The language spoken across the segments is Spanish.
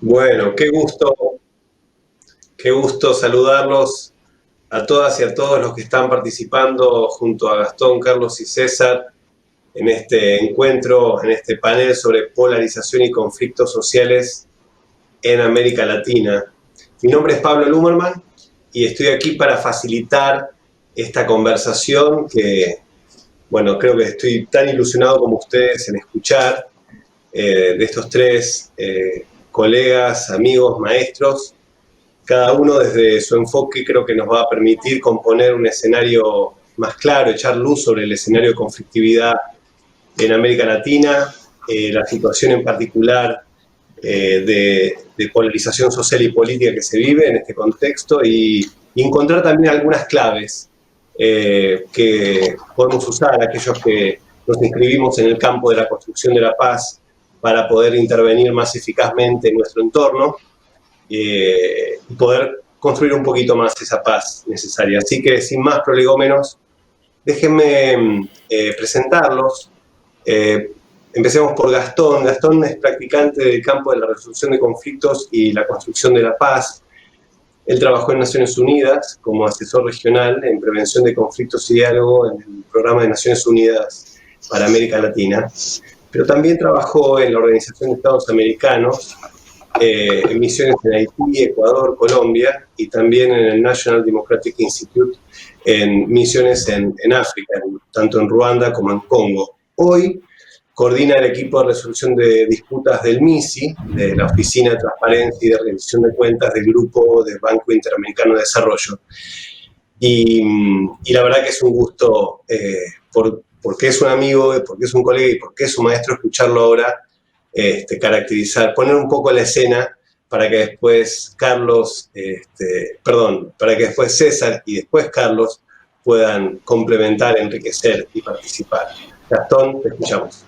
Bueno, qué gusto saludarlos a todas y a todos los que están participando junto a Gastón, Carlos y César en este encuentro, en este panel sobre polarización y conflictos sociales en América Latina. Mi nombre es Pablo Lumerman y estoy aquí para facilitar esta conversación que, bueno, creo que estoy tan ilusionado como ustedes en escuchar de estos tres colegas, amigos, maestros. Cada uno desde su enfoque creo que nos va a permitir componer un escenario más claro, echar luz sobre el escenario de conflictividad en América Latina, la situación en particular de polarización social y política que se vive en este contexto y encontrar también algunas claves que podemos usar, aquellos que nos inscribimos en el campo de la construcción de la paz para poder intervenir más eficazmente en nuestro entorno y poder construir un poquito más esa paz necesaria. Así que sin más prolegómenos, déjenme presentarlos. Empecemos por Gastón. Gastón es practicante del campo de la resolución de conflictos y la construcción de la paz. Él trabajó en Naciones Unidas como asesor regional en prevención de conflictos y diálogo en el programa de Naciones Unidas para América Latina, pero también trabajó en la Organización de Estados Americanos, en misiones en Haití, Ecuador, Colombia, y también en el National Democratic Institute, en misiones en África, tanto en Ruanda como en Congo. Hoy coordina el equipo de resolución de disputas del MISI, de la Oficina de Transparencia y de Rendición de Cuentas del Grupo del Banco Interamericano de Desarrollo. Y la verdad que es un gusto, porque es un amigo, porque es un colega y porque es un maestro, escucharlo ahora caracterizar, poner un poco la escena para que después para que después César y después Carlos puedan complementar, enriquecer y participar. Gastón, te escuchamos.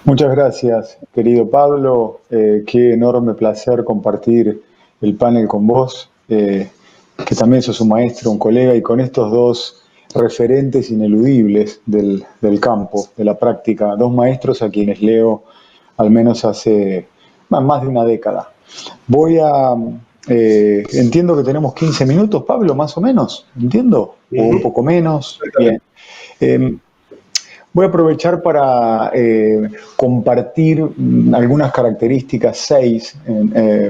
Muchas gracias, querido Pablo. Qué enorme placer compartir el panel con vos, que también sos un maestro, un colega, y con estos dos referentes ineludibles del campo, de la práctica, dos maestros a quienes leo al menos hace más de una década. Entiendo que tenemos 15 minutos, Pablo, más o menos, ¿entiendo? O un poco menos. Bien. Voy a aprovechar para compartir algunas características, 6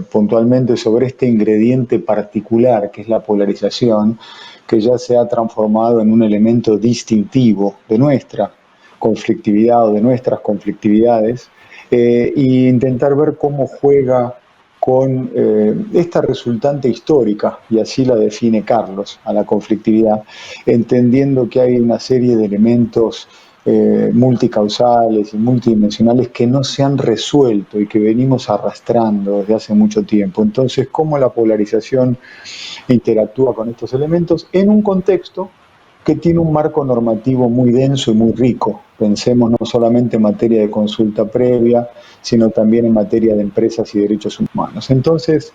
puntualmente, sobre este ingrediente particular que es la polarización, que ya se ha transformado en un elemento distintivo de nuestra conflictividad o de nuestras conflictividades, e intentar ver cómo juega con esta resultante histórica, y así la define Carlos, a la conflictividad, entendiendo que hay una serie de elementos multicausales y multidimensionales que no se han resuelto y que venimos arrastrando desde hace mucho tiempo. Entonces, ¿cómo la polarización interactúa con estos elementos en un contexto que tiene un marco normativo muy denso y muy rico? Pensemos no solamente en materia de consulta previa, sino también en materia de empresas y derechos humanos. Entonces,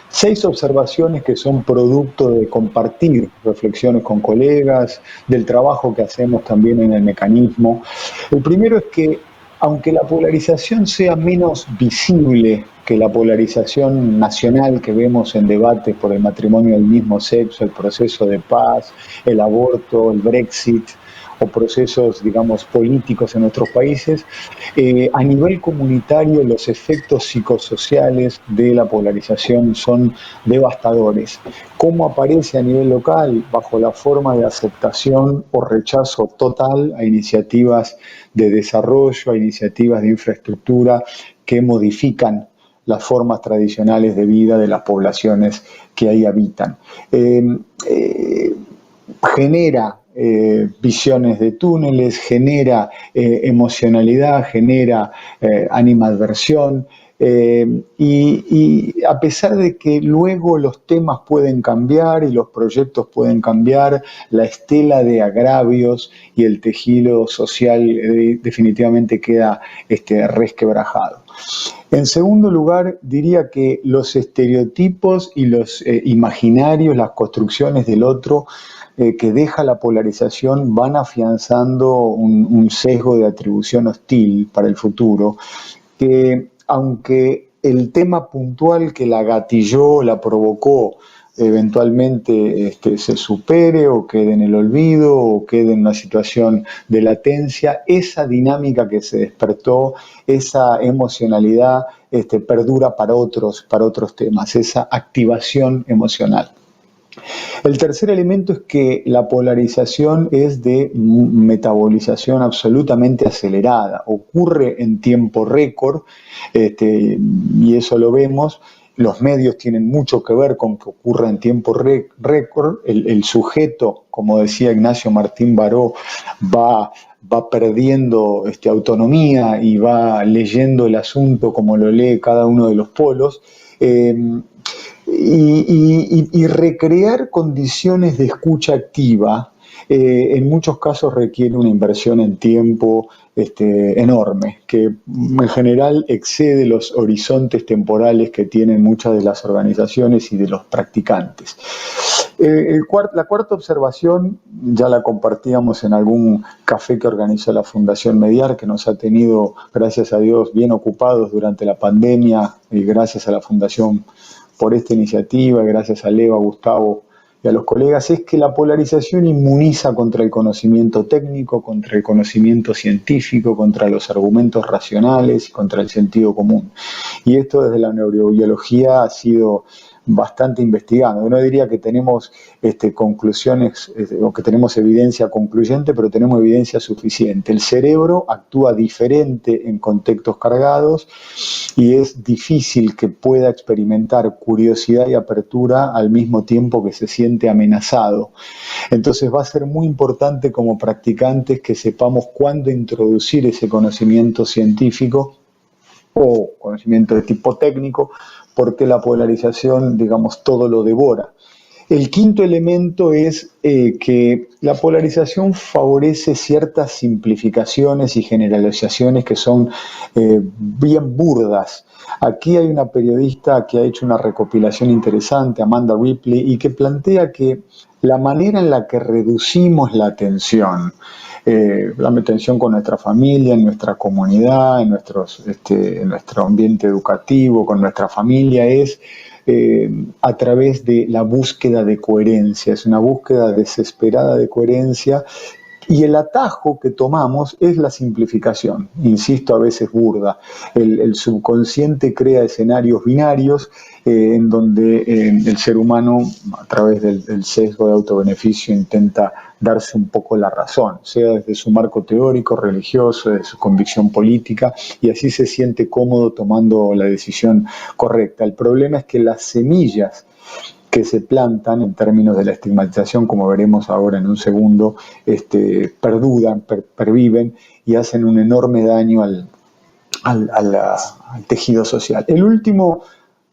6 observaciones que son producto de compartir reflexiones con colegas, del trabajo que hacemos también en el mecanismo. El primero es que, aunque la polarización sea menos visible que la polarización nacional que vemos en debates por el matrimonio del mismo sexo, el proceso de paz, el aborto, el Brexit, o procesos, digamos, políticos en nuestros países, a nivel comunitario los efectos psicosociales de la polarización son devastadores. ¿Cómo aparece a nivel local? Bajo la forma de aceptación o rechazo total a iniciativas de desarrollo, a iniciativas de infraestructura que modifican las formas tradicionales de vida de las poblaciones que ahí habitan. Genera visiones de túneles, genera emocionalidad, genera animadversión, y a pesar de que luego los temas pueden cambiar y los proyectos pueden cambiar, la estela de agravios y el tejido social definitivamente queda resquebrajado. En segundo lugar, diría que los estereotipos y los imaginarios, las construcciones del otro, que deja la polarización, van afianzando un sesgo de atribución hostil para el futuro, que aunque el tema puntual que la gatilló, la provocó, eventualmente se supere o quede en el olvido o quede en una situación de latencia, esa dinámica que se despertó, esa emocionalidad perdura para otros temas, esa activación emocional. El tercer elemento es que la polarización es de metabolización absolutamente acelerada, ocurre en tiempo récord, y eso lo vemos. Los medios tienen mucho que ver con que ocurra en tiempo récord. El sujeto, como decía Ignacio Martín Baró, va perdiendo autonomía y va leyendo el asunto como lo lee cada uno de los polos. Y recrear condiciones de escucha activa en muchos casos requiere una inversión en tiempo enorme, que en general excede los horizontes temporales que tienen muchas de las organizaciones y de los practicantes. La cuarta observación ya la compartíamos en algún café que organizó la Fundación Mediar, que nos ha tenido, gracias a Dios, bien ocupados durante la pandemia, y gracias a la Fundación por esta iniciativa, gracias a Leo, a Gustavo y a los colegas, es que la polarización inmuniza contra el conocimiento técnico, contra el conocimiento científico, contra los argumentos racionales y contra el sentido común. Y esto desde la neurobiología ha sido bastante investigado. No diría que tenemos conclusiones o que tenemos evidencia concluyente, pero tenemos evidencia suficiente. El cerebro actúa diferente en contextos cargados y es difícil que pueda experimentar curiosidad y apertura al mismo tiempo que se siente amenazado. Entonces va a ser muy importante como practicantes que sepamos cuándo introducir ese conocimiento científico o conocimiento de tipo técnico, porque la polarización, digamos, todo lo devora. El quinto elemento es que la polarización favorece ciertas simplificaciones y generalizaciones que son bien burdas. Aquí hay una periodista que ha hecho una recopilación interesante, Amanda Ripley, y que plantea que la manera en la que reducimos la tensión con nuestra familia, en nuestra comunidad, en nuestro ambiente educativo, con nuestra familia, es a través de la búsqueda de coherencia. Es una búsqueda desesperada de coherencia. Y el atajo que tomamos es la simplificación, insisto, a veces burda. El subconsciente crea escenarios binarios en donde el ser humano, a través del sesgo de autobeneficio, intenta darse un poco la razón, sea desde su marco teórico, religioso, desde su convicción política, y así se siente cómodo tomando la decisión correcta. El problema es que las semillas que se plantan en términos de la estigmatización, como veremos ahora en un segundo, perduran, perviven y hacen un enorme daño al tejido social. El último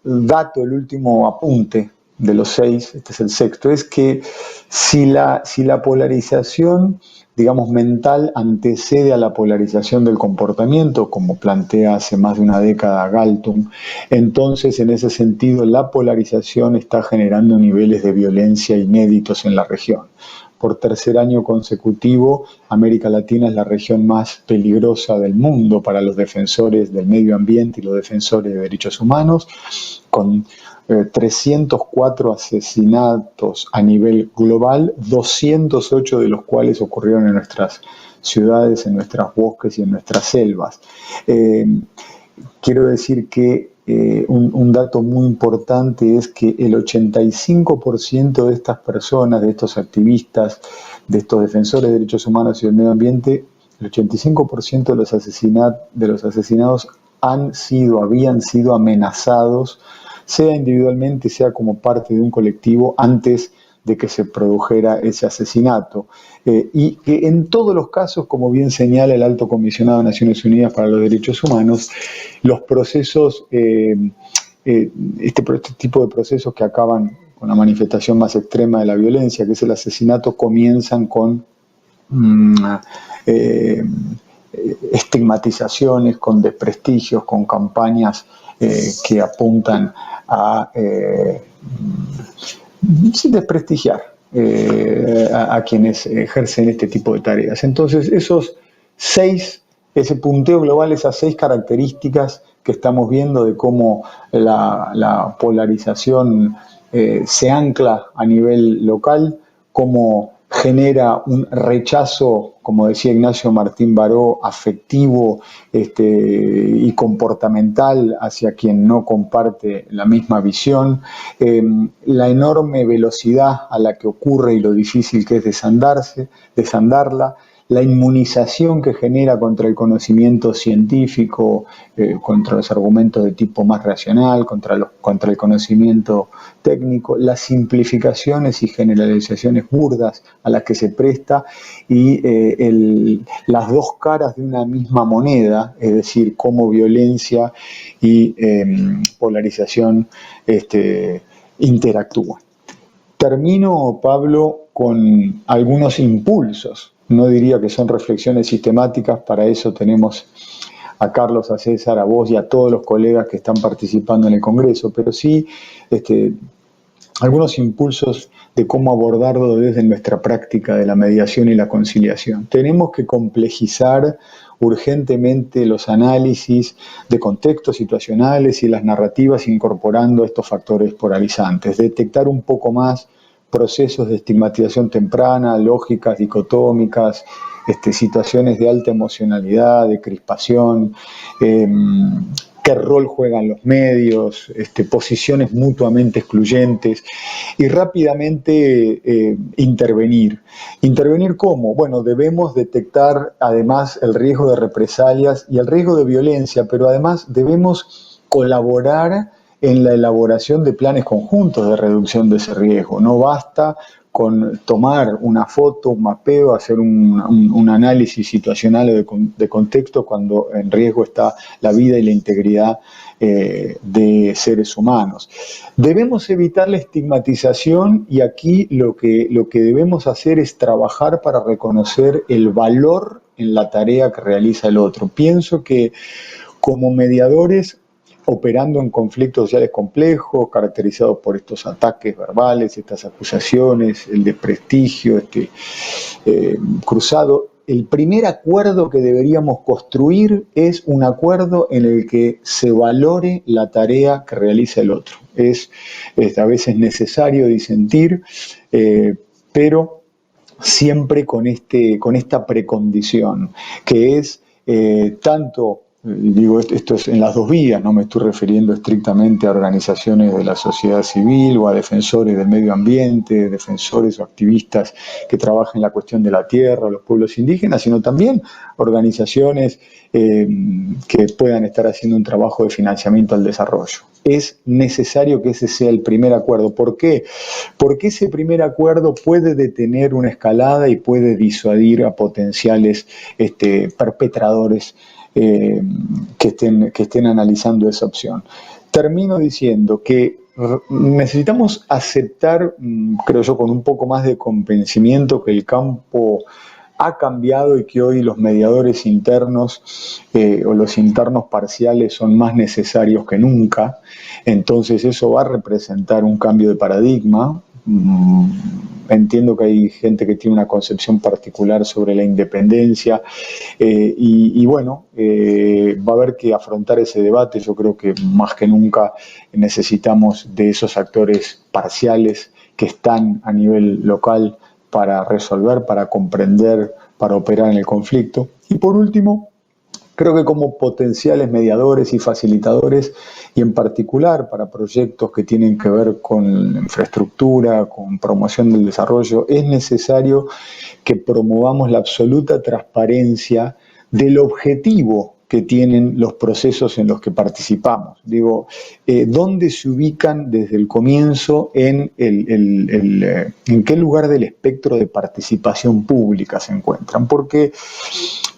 dato, el último apunte de los 6, este es el sexto, es que si la polarización, digamos, mental antecede a la polarización del comportamiento, como plantea hace más de una década Galtung, entonces en ese sentido la polarización está generando niveles de violencia inéditos en la región. Por tercer año consecutivo, América Latina es la región más peligrosa del mundo para los defensores del medio ambiente y los defensores de derechos humanos, con 304 asesinatos a nivel global, 208 de los cuales ocurrieron en nuestras ciudades, en nuestros bosques y en nuestras selvas. Quiero decir que un dato muy importante es que el 85% de estas personas, de estos activistas, de estos defensores de derechos humanos y del medio ambiente, el 85% de los asesinados habían sido amenazados, sea individualmente, sea como parte de un colectivo, antes de que se produjera ese asesinato. Y que en todos los casos, como bien señala el Alto Comisionado de Naciones Unidas para los Derechos Humanos, los procesos, este tipo de procesos que acaban con la manifestación más extrema de la violencia, que es el asesinato, comienzan con estigmatizaciones, con desprestigios, con campañas que apuntan a desprestigiar a quienes ejercen este tipo de tareas. Entonces, esos 6 ese punteo global, esas 6 características que estamos viendo de cómo la polarización se ancla a nivel local, cómo genera un rechazo, como decía Ignacio Martín Baró, afectivo y comportamental hacia quien no comparte la misma visión, la enorme velocidad a la que ocurre y lo difícil que es desandarla, la inmunización que genera contra el conocimiento científico, contra los argumentos de tipo más racional, contra el conocimiento técnico, las simplificaciones y generalizaciones burdas a las que se presta y las 2 caras de una misma moneda, es decir, cómo violencia y polarización interactúan. Termino, Pablo, con algunos impulsos. No diría que son reflexiones sistemáticas, para eso tenemos a Carlos, a César, a vos y a todos los colegas que están participando en el Congreso, pero sí algunos impulsos de cómo abordarlo desde nuestra práctica de la mediación y la conciliación. Tenemos que complejizar urgentemente los análisis de contextos situacionales y las narrativas incorporando estos factores polarizantes, detectar un poco más procesos de estigmatización temprana, lógicas dicotómicas, situaciones de alta emocionalidad, de crispación, qué rol juegan los medios, posiciones mutuamente excluyentes y rápidamente intervenir. ¿Intervenir cómo? Bueno, debemos detectar además el riesgo de represalias y el riesgo de violencia, pero además debemos colaborar en la elaboración de planes conjuntos de reducción de ese riesgo. No basta con tomar una foto, un mapeo, hacer un análisis situacional o de contexto cuando en riesgo está la vida y la integridad de seres humanos. Debemos evitar la estigmatización y aquí lo que debemos hacer es trabajar para reconocer el valor en la tarea que realiza el otro. Pienso que como mediadores, operando en conflictos sociales complejos, caracterizados por estos ataques verbales, estas acusaciones, el desprestigio cruzado, el primer acuerdo que deberíamos construir es un acuerdo en el que se valore la tarea que realiza el otro. Es a veces necesario disentir, pero siempre con esta precondición, que es tanto, digo, esto es en las 2 vías, no me estoy refiriendo estrictamente a organizaciones de la sociedad civil o a defensores del medio ambiente, defensores o activistas que trabajan en la cuestión de la tierra o los pueblos indígenas, sino también organizaciones que puedan estar haciendo un trabajo de financiamiento al desarrollo. Es necesario que ese sea el primer acuerdo. ¿Por qué? Porque ese primer acuerdo puede detener una escalada y puede disuadir a potenciales perpetradores que estén analizando esa opción. Termino diciendo que necesitamos aceptar, creo yo, con un poco más de convencimiento que el campo ha cambiado y que hoy los mediadores internos o los internos parciales son más necesarios que nunca. Entonces eso va a representar un cambio de paradigma. Entiendo que hay gente que tiene una concepción particular sobre la independencia y bueno, va a haber que afrontar ese debate. Yo creo que más que nunca necesitamos de esos actores parciales que están a nivel local para resolver, para comprender, para operar en el conflicto. Y por último, creo que como potenciales mediadores y facilitadores, y en particular para proyectos que tienen que ver con infraestructura, con promoción del desarrollo, es necesario que promovamos la absoluta transparencia del objetivo que tienen los procesos en los que participamos. Digo, ¿dónde se ubican desde el comienzo en qué lugar del espectro de participación pública se encuentran? Porque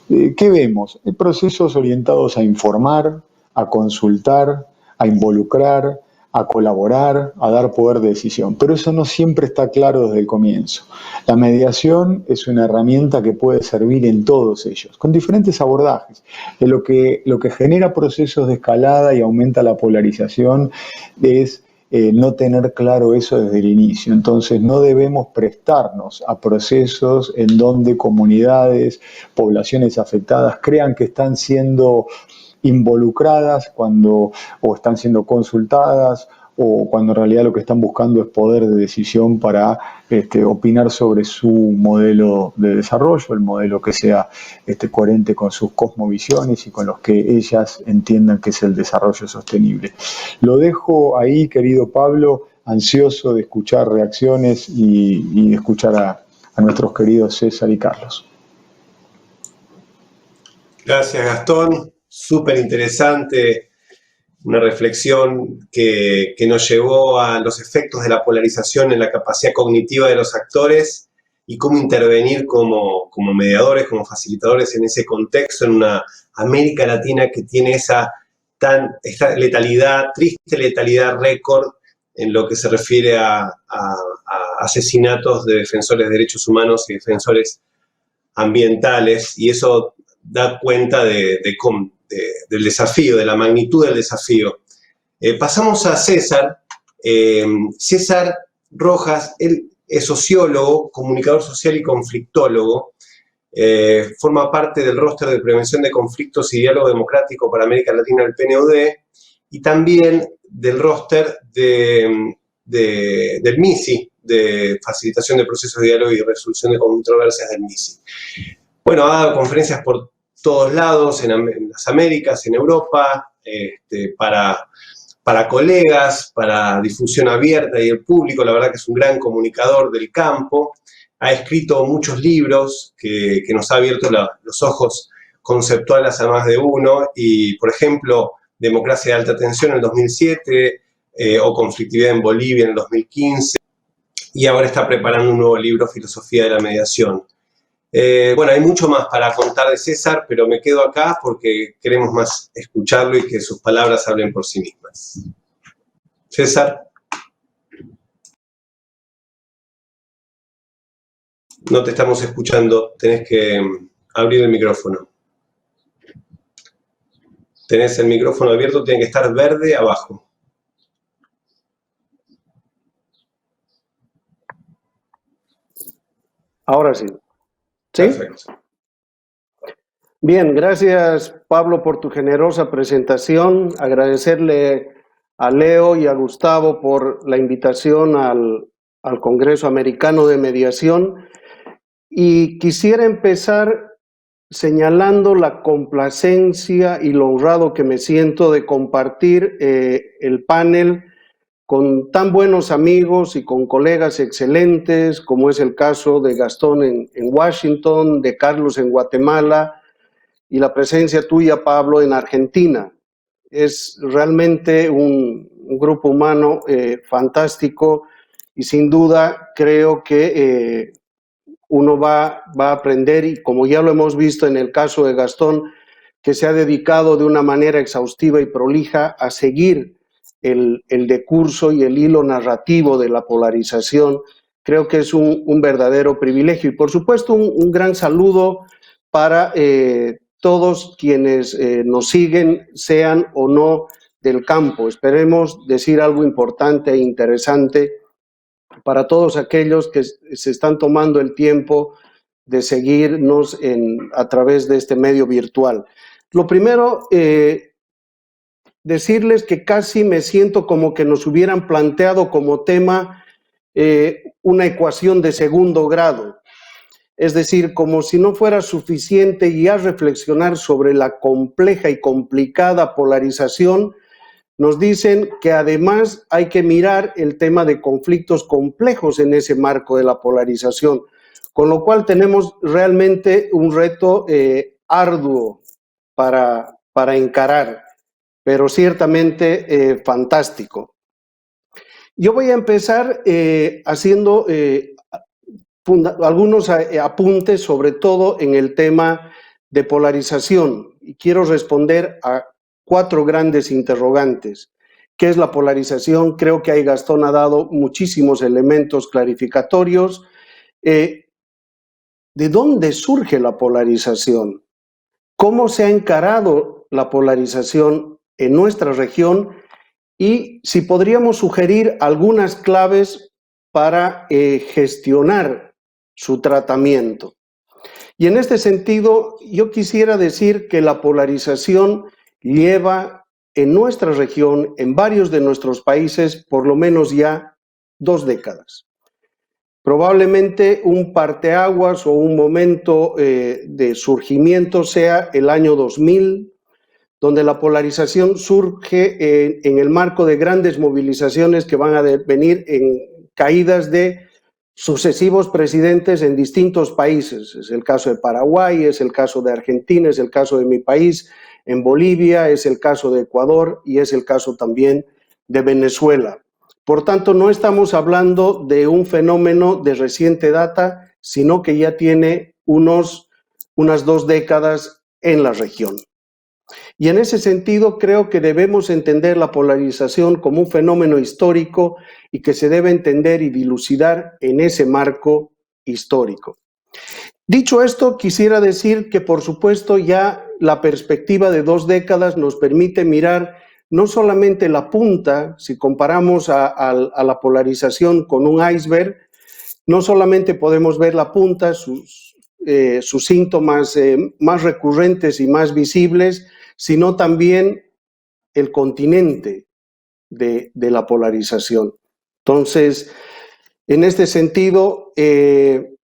¿qué vemos? Procesos orientados a informar, a consultar, a involucrar, a colaborar, a dar poder de decisión. Pero eso no siempre está claro desde el comienzo. La mediación es una herramienta que puede servir en todos ellos, con diferentes abordajes. Lo que genera procesos de escalada y aumenta la polarización es no tener claro eso desde el inicio. Entonces no debemos prestarnos a procesos en donde comunidades, poblaciones afectadas crean que están siendo involucradas o están siendo consultadas, o cuando en realidad lo que están buscando es poder de decisión para opinar sobre su modelo de desarrollo, el modelo que sea coherente con sus cosmovisiones y con los que ellas entiendan que es el desarrollo sostenible. Lo dejo ahí, querido Pablo, ansioso de escuchar reacciones y de escuchar a nuestros queridos César y Carlos. Gracias, Gastón. Súper interesante, una reflexión que nos llevó a los efectos de la polarización en la capacidad cognitiva de los actores y cómo intervenir como mediadores, como facilitadores en ese contexto, en una América Latina que tiene esta letalidad, triste letalidad récord en lo que se refiere a asesinatos de defensores de derechos humanos y defensores ambientales, y eso da cuenta del desafío, de la magnitud del desafío. Pasamos a César. César Rojas, él es sociólogo, comunicador social y conflictólogo. Forma parte del roster de prevención de conflictos y diálogo democrático para América Latina del PNUD, y también del roster del MISI, de facilitación de procesos de diálogo y resolución de controversias del MISI. Bueno, ha dado conferencias por todos lados, en las Américas, en Europa, para colegas, para difusión abierta y el público. La verdad que es un gran comunicador del campo. Ha escrito muchos libros que nos ha abierto los ojos conceptuales a más de uno, y, por ejemplo, Democracia de alta tensión en el 2007, o Conflictividad en Bolivia en el 2015, y ahora está preparando un nuevo libro, Filosofía de la Mediación. Bueno, hay mucho más para contar de César, pero me quedo acá porque queremos más escucharlo y que sus palabras hablen por sí mismas. César. No te estamos escuchando, tenés que abrir el micrófono. Tenés el micrófono abierto, tiene que estar verde abajo. Ahora sí. ¿Sí? Perfecto. Bien, gracias Pablo por tu generosa presentación. Agradecerle a Leo y a Gustavo por la invitación al Congreso Americano de Mediación. Y quisiera empezar señalando la complacencia y lo honrado que me siento de compartir el panel con tan buenos amigos y con colegas excelentes, como es el caso de Gastón en Washington, de Carlos en Guatemala, y la presencia tuya, Pablo, en Argentina. Es realmente un grupo humano fantástico, y sin duda creo que uno va a aprender, y como ya lo hemos visto en el caso de Gastón, que se ha dedicado de una manera exhaustiva y prolija a seguir el decurso y el hilo narrativo de la polarización. Creo que es un verdadero privilegio. Y por supuesto un gran saludo para todos quienes nos siguen, sean o no del campo. Esperemos decir algo importante e interesante para todos aquellos que se están tomando el tiempo de seguirnos a través de este medio virtual. Lo primero, decirles que casi me siento como que nos hubieran planteado como tema una ecuación de segundo grado. Es decir, como si no fuera suficiente ya reflexionar sobre la compleja y complicada polarización, nos dicen que además hay que mirar el tema de conflictos complejos en ese marco de la polarización, con lo cual tenemos realmente un reto arduo para encarar, pero ciertamente fantástico. Yo voy a empezar haciendo algunos apuntes, sobre todo en el tema de polarización, y quiero responder a 4 grandes interrogantes. ¿Qué es la polarización? Creo que ahí Gastón ha dado muchísimos elementos clarificatorios. ¿De dónde surge la polarización? ¿Cómo se ha encarado la polarización en nuestra región? y si podríamos sugerir algunas claves para gestionar su tratamiento. Y en este sentido, yo quisiera decir que la polarización lleva en nuestra región, en varios de nuestros países, por lo menos ya 2 décadas. Probablemente un parteaguas o un momento de surgimiento sea el año 2000, donde la polarización surge en el marco de grandes movilizaciones que van a venir en caídas de sucesivos presidentes en distintos países. Es el caso de Paraguay, es el caso de Argentina, es el caso de mi país, en Bolivia, es el caso de Ecuador y es el caso también de Venezuela. Por tanto, no estamos hablando de un fenómeno de reciente data, sino que ya tiene unas 2 décadas en la región. Y en ese sentido creo que debemos entender la polarización como un fenómeno histórico y que se debe entender y dilucidar en ese marco histórico. Dicho esto, quisiera decir que por supuesto ya la perspectiva de 2 décadas nos permite mirar no solamente la punta, si comparamos a la polarización con un iceberg, no solamente podemos ver la punta, sus síntomas más recurrentes y más visibles, sino también el continente de la polarización. Entonces, en este sentido,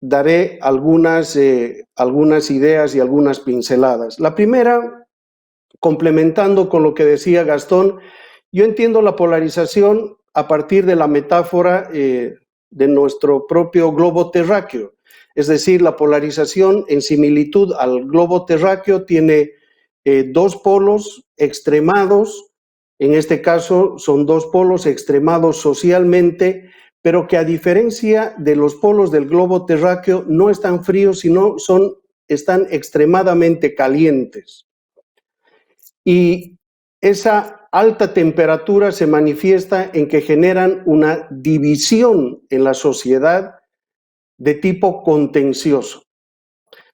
daré algunas ideas y algunas pinceladas. La primera, complementando con lo que decía Gastón, yo entiendo la polarización a partir de la metáfora de nuestro propio globo terráqueo. Es decir, la polarización en similitud al globo terráqueo tiene 2 polos extremados, en este caso son 2 polos extremados socialmente, pero que a diferencia de los polos del globo terráqueo no están fríos, sino están extremadamente calientes. Y esa alta temperatura se manifiesta en que generan una división en la sociedad de tipo contencioso.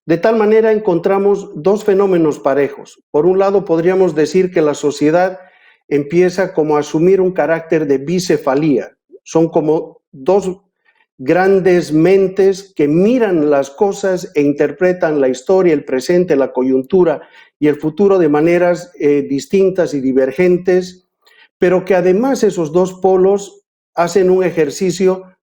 De tal manera encontramos 2 fenómenos parejos. Por un lado, podríamos decir que la sociedad empieza como a asumir un carácter de bicefalía. Son como 2 grandes mentes que miran las cosas e interpretan la historia, el presente, la coyuntura y el futuro de maneras distintas y divergentes, pero que además esos 2 polos hacen un ejercicio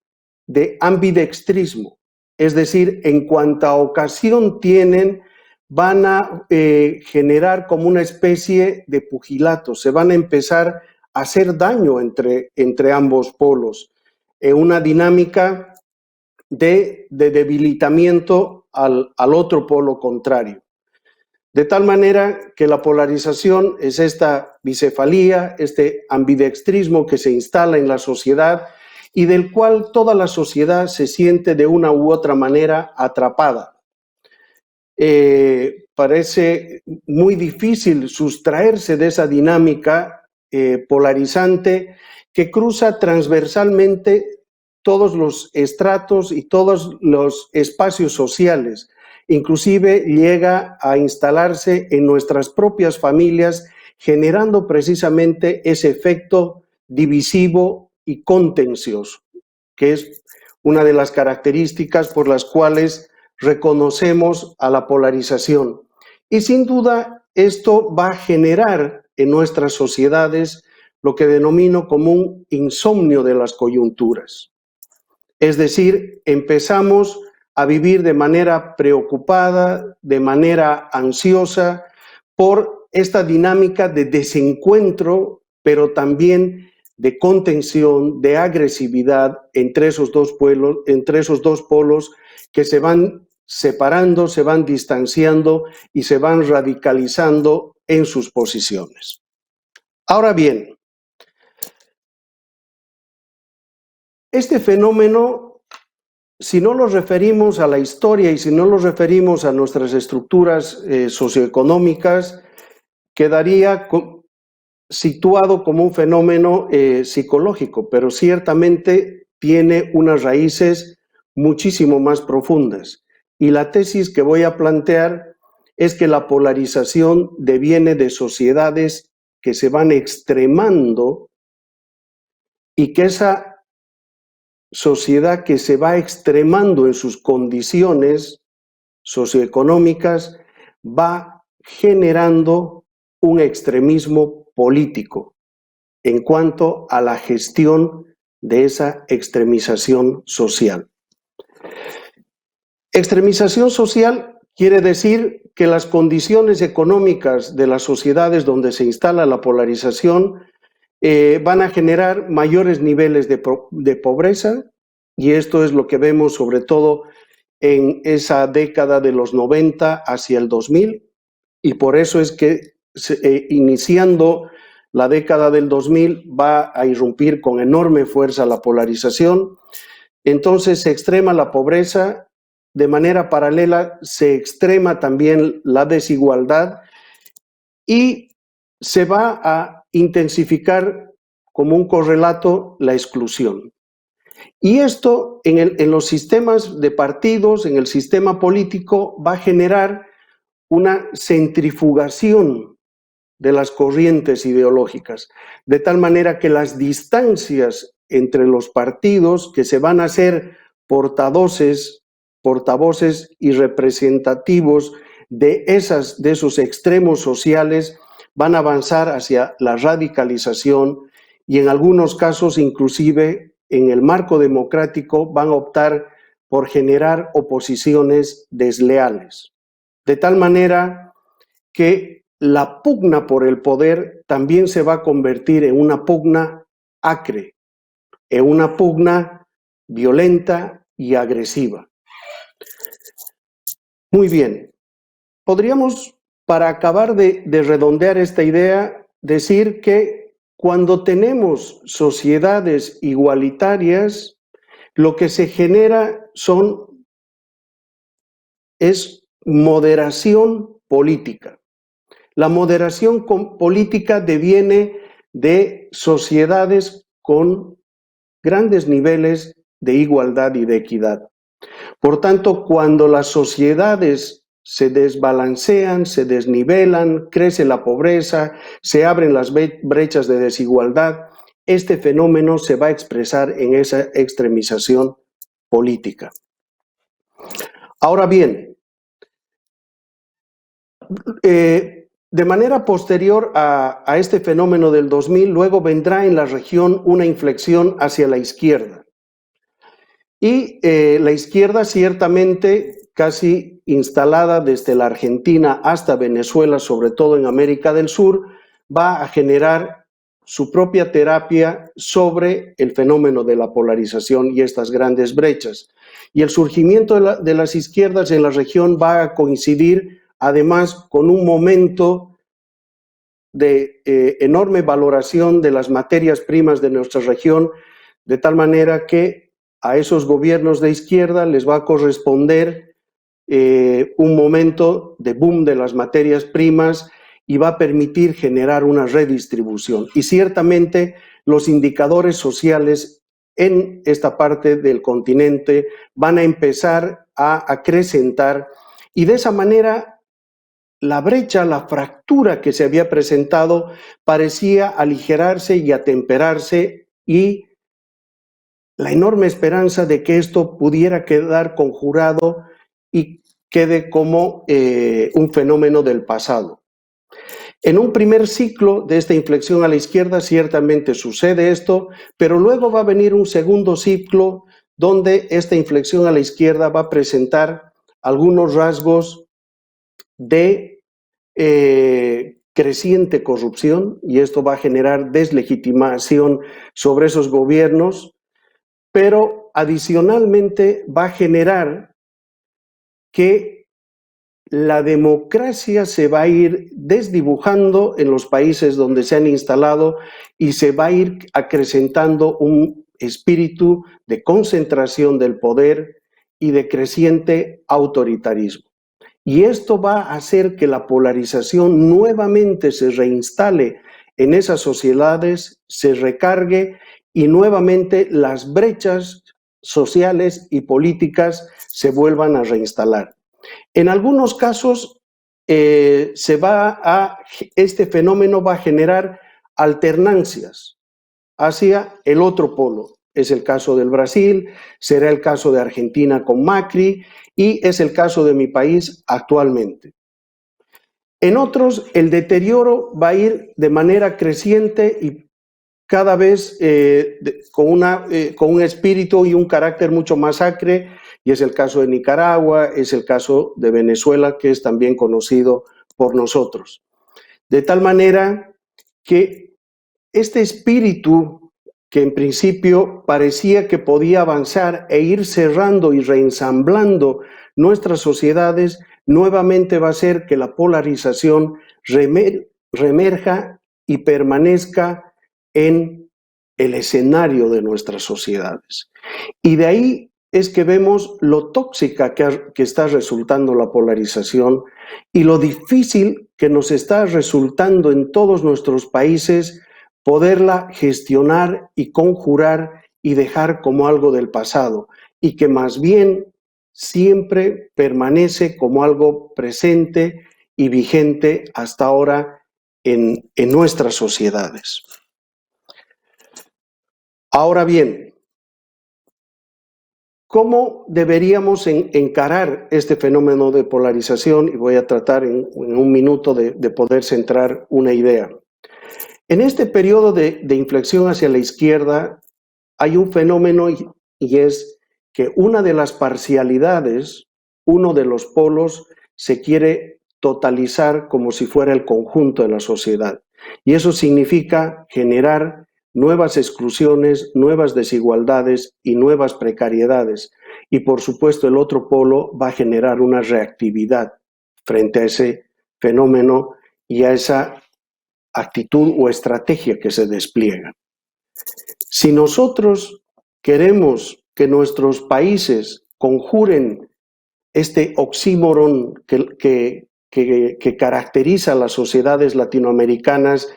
de ambidextrismo. Es decir, en cuanta ocasión tienen, van a generar como una especie de pugilato, se van a empezar a hacer daño entre ambos polos, una dinámica de debilitamiento al otro polo contrario. De tal manera que la polarización es esta bicefalía, este ambidextrismo que se instala en la sociedad y del cual toda la sociedad se siente de una u otra manera atrapada. Parece muy difícil sustraerse de esa dinámica polarizante que cruza transversalmente todos los estratos y todos los espacios sociales. Inclusive llega a instalarse en nuestras propias familias, generando precisamente ese efecto divisivo y contencioso, que es una de las características por las cuales reconocemos a la polarización. Y sin duda esto va a generar en nuestras sociedades lo que denomino como un insomnio de las coyunturas. Es decir, empezamos a vivir de manera preocupada, de manera ansiosa por esta dinámica de desencuentro, pero también de contención, de agresividad entre esos 2 polos que se van separando, se van distanciando y se van radicalizando en sus posiciones. Ahora bien, este fenómeno, si no lo referimos a la historia y si no lo referimos a nuestras estructuras socioeconómicas, quedaría situado como un fenómeno psicológico, pero ciertamente tiene unas raíces muchísimo más profundas. Y la tesis que voy a plantear es que la polarización deviene de sociedades que se van extremando y que esa sociedad que se va extremando en sus condiciones socioeconómicas va generando un extremismo político en cuanto a la gestión de esa extremización social. Extremización social quiere decir que las condiciones económicas de las sociedades donde se instala la polarización van a generar mayores niveles de pobreza, y esto es lo que vemos sobre todo en esa década de los 90 hacia el 2000, y por eso es que iniciando la década del 2000 va a irrumpir con enorme fuerza la polarización. Entonces se extrema la pobreza, de manera paralela se extrema también la desigualdad y se va a intensificar como un correlato la exclusión. Y esto en los sistemas de partidos, en el sistema político, va a generar una centrifugación de las corrientes ideológicas, de tal manera que las distancias entre los partidos que se van a hacer portavoces y representativos de esos extremos sociales van a avanzar hacia la radicalización y en algunos casos inclusive en el marco democrático van a optar por generar oposiciones desleales. De tal manera que la pugna por el poder también se va a convertir en una pugna acre, en una pugna violenta y agresiva. Muy bien, podríamos, para acabar de redondear esta idea, decir que cuando tenemos sociedades igualitarias, lo que se genera es moderación política. La moderación política deviene de sociedades con grandes niveles de igualdad y de equidad. Por tanto, cuando las sociedades se desbalancean, se desnivelan, crece la pobreza, se abren las brechas de desigualdad, este fenómeno se va a expresar en esa extremización política. Ahora bien, de manera posterior a este fenómeno del 2000, luego vendrá en la región una inflexión hacia la izquierda. Y la izquierda ciertamente casi instalada desde la Argentina hasta Venezuela, sobre todo en América del Sur, va a generar su propia terapia sobre el fenómeno de la polarización y estas grandes brechas. Y el surgimiento de las izquierdas en la región va a coincidir además con un momento de enorme valoración de las materias primas de nuestra región, de tal manera que a esos gobiernos de izquierda les va a corresponder un momento de boom de las materias primas y va a permitir generar una redistribución. Y ciertamente los indicadores sociales en esta parte del continente van a empezar a acrecentar y de esa manera la brecha, la fractura que se había presentado parecía aligerarse y atemperarse y la enorme esperanza de que esto pudiera quedar conjurado y quede como un fenómeno del pasado. En un primer ciclo de esta inflexión a la izquierda ciertamente sucede esto, pero luego va a venir un segundo ciclo donde esta inflexión a la izquierda va a presentar algunos rasgos de creciente corrupción y esto va a generar deslegitimación sobre esos gobiernos, pero adicionalmente va a generar que la democracia se va a ir desdibujando en los países donde se han instalado y se va a ir acrecentando un espíritu de concentración del poder y de creciente autoritarismo. Y esto va a hacer que la polarización nuevamente se reinstale en esas sociedades, se recargue y nuevamente las brechas sociales y políticas se vuelvan a reinstalar. En algunos casos, este fenómeno va a generar alternancias hacia el otro polo. Es el caso del Brasil, será el caso de Argentina con Macri y es el caso de mi país actualmente. En otros, el deterioro va a ir de manera creciente y cada vez con un espíritu y un carácter mucho más acre, y es el caso de Nicaragua, es el caso de Venezuela, que es también conocido por nosotros. De tal manera que este espíritu, que en principio parecía que podía avanzar e ir cerrando y reensamblando nuestras sociedades, nuevamente va a hacer que la polarización reemerja y permanezca en el escenario de nuestras sociedades. Y de ahí es que vemos lo tóxica que está resultando la polarización y lo difícil que nos está resultando en todos nuestros países poderla gestionar y conjurar y dejar como algo del pasado, y que más bien siempre permanece como algo presente y vigente hasta ahora en nuestras sociedades. Ahora bien, ¿cómo deberíamos encarar este fenómeno de polarización? Y voy a tratar en un minuto de poder centrar una idea. En este periodo de inflexión hacia la izquierda hay un fenómeno y es que una de las parcialidades, uno de los polos, se quiere totalizar como si fuera el conjunto de la sociedad. Y eso significa generar nuevas exclusiones, nuevas desigualdades y nuevas precariedades. Y por supuesto el otro polo va a generar una reactividad frente a ese fenómeno y a esa actitud o estrategia que se despliega. Si nosotros queremos que nuestros países conjuren este oxímoron que caracteriza a las sociedades latinoamericanas,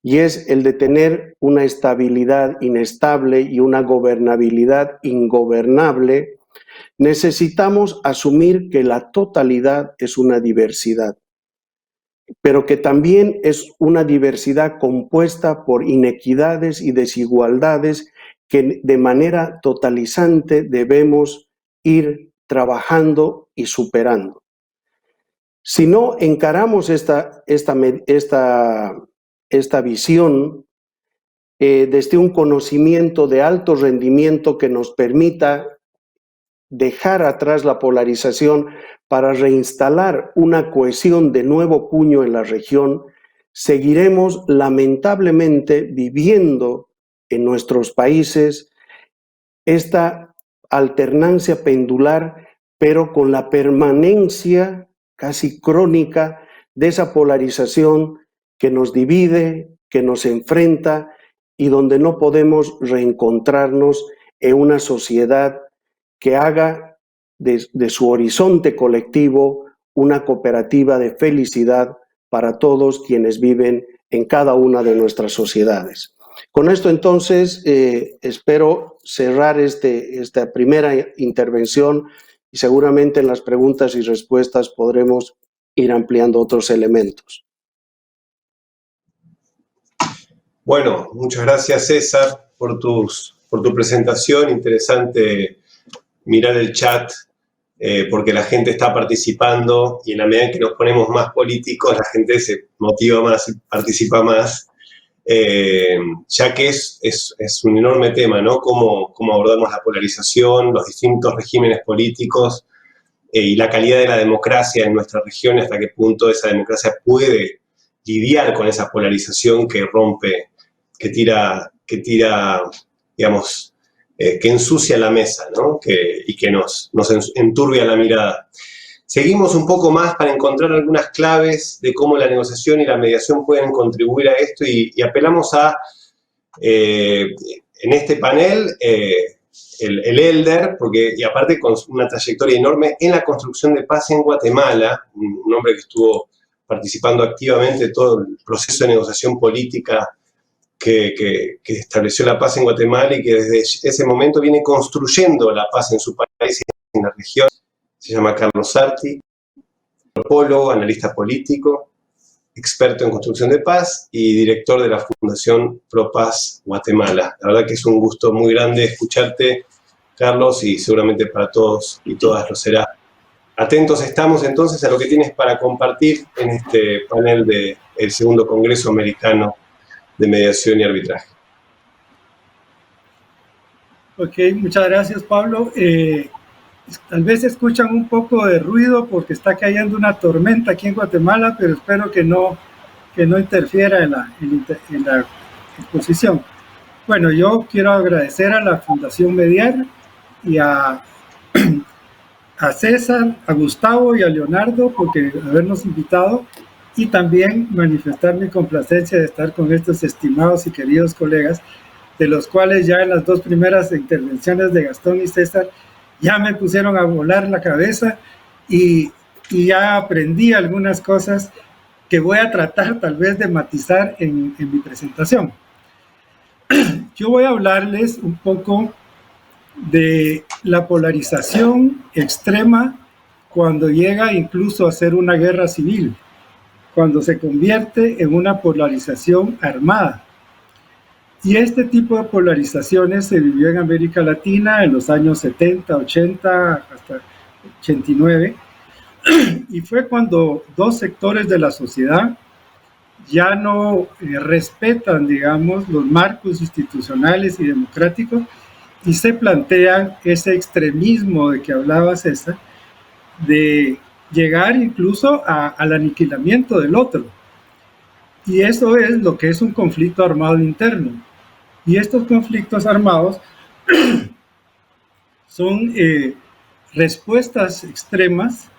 y es el de tener una estabilidad inestable y una gobernabilidad ingobernable, necesitamos asumir que la totalidad es una diversidad, pero que también es una diversidad compuesta por inequidades y desigualdades que de manera totalizante debemos ir trabajando y superando. Si no encaramos esta visión desde un conocimiento de alto rendimiento que nos permita dejar atrás la polarización para reinstalar una cohesión de nuevo cuño en la región, seguiremos lamentablemente viviendo en nuestros países esta alternancia pendular, pero con la permanencia casi crónica de esa polarización que nos divide, que nos enfrenta y donde no podemos reencontrarnos en una sociedad que haga de su horizonte colectivo una cooperativa de felicidad para todos quienes viven en cada una de nuestras sociedades. Con esto entonces espero cerrar esta primera intervención y seguramente en las preguntas y respuestas podremos ir ampliando otros elementos. Bueno, muchas gracias César por tu presentación. Interesante mirar el chat porque la gente está participando y en la medida en que nos ponemos más políticos la gente se motiva más y participa más. Ya que es un enorme tema, ¿no? Cómo abordamos la polarización, los distintos regímenes políticos y la calidad de la democracia en nuestra región, hasta qué punto esa democracia puede lidiar con esa polarización que rompe, que tira digamos, que ensucia la mesa, ¿no? Y que nos enturbia la mirada. Seguimos un poco más para encontrar algunas claves de cómo la negociación y la mediación pueden contribuir a esto y apelamos a, en este panel, el Elder, y aparte con una trayectoria enorme en la construcción de paz en Guatemala, un hombre que estuvo participando activamente en todo el proceso de negociación política que estableció la paz en Guatemala y que desde ese momento viene construyendo la paz en su país y en la región. Se llama Carlos Sarti, antropólogo, analista político, experto en construcción de paz y director de la Fundación Pro Paz Guatemala. La verdad que es un gusto muy grande escucharte, Carlos, y seguramente para todos y todas lo será. Atentos estamos entonces a lo que tienes para compartir en este panel del Segundo Congreso Americano de Mediación y Arbitraje. Ok, muchas gracias, Pablo. Tal vez escuchan un poco de ruido porque está cayendo una tormenta aquí en Guatemala, pero espero que no interfiera en la exposición. Bueno, yo quiero agradecer a la Fundación Mediar y a César, a Gustavo y a Leonardo por habernos invitado, y también manifestar mi complacencia de estar con estos estimados y queridos colegas, de los cuales ya en las dos primeras intervenciones de Gastón y César ya me pusieron a volar la cabeza y ya aprendí algunas cosas que voy a tratar tal vez de matizar en mi presentación. Yo voy a hablarles un poco de la polarización extrema cuando llega incluso a ser una guerra civil, cuando se convierte en una polarización armada. Y este tipo de polarizaciones se vivió en América Latina en los años 70, 80, hasta 89, y fue cuando dos sectores de la sociedad ya no respetan, digamos, los marcos institucionales y democráticos, y se plantean ese extremismo de que hablaba César, de llegar incluso al aniquilamiento del otro. Y eso es lo que es un conflicto armado interno. Y estos conflictos armados son respuestas extremas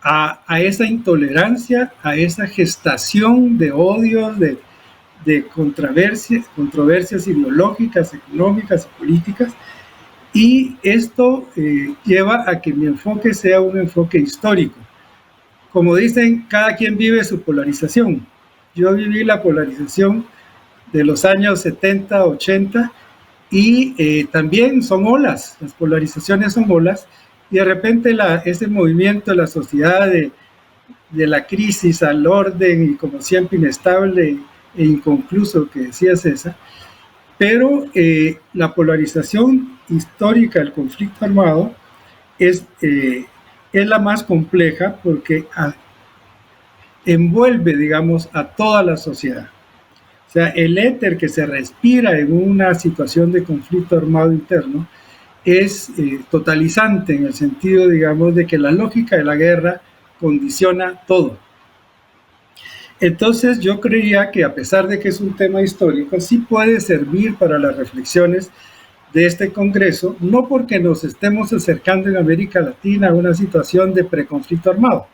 a esa intolerancia, a esa gestación de odios, de controversias ideológicas, económicas y políticas. Y esto lleva a que mi enfoque sea un enfoque histórico. Como dicen, cada quien vive su polarización. Yo viví la polarización de los años 70, 80, y también son olas, las polarizaciones son olas, y de repente ese movimiento de la sociedad de la crisis al orden, y como siempre inestable e inconcluso que decía César, pero la polarización histórica del conflicto armado es la más compleja porque envuelve, digamos, a toda la sociedad. O sea, el éter que se respira en una situación de conflicto armado interno es totalizante en el sentido, digamos, de que la lógica de la guerra condiciona todo. Entonces yo creía que, a pesar de que es un tema histórico, sí puede servir para las reflexiones de este Congreso, no porque nos estemos acercando en América Latina a una situación de preconflicto armado,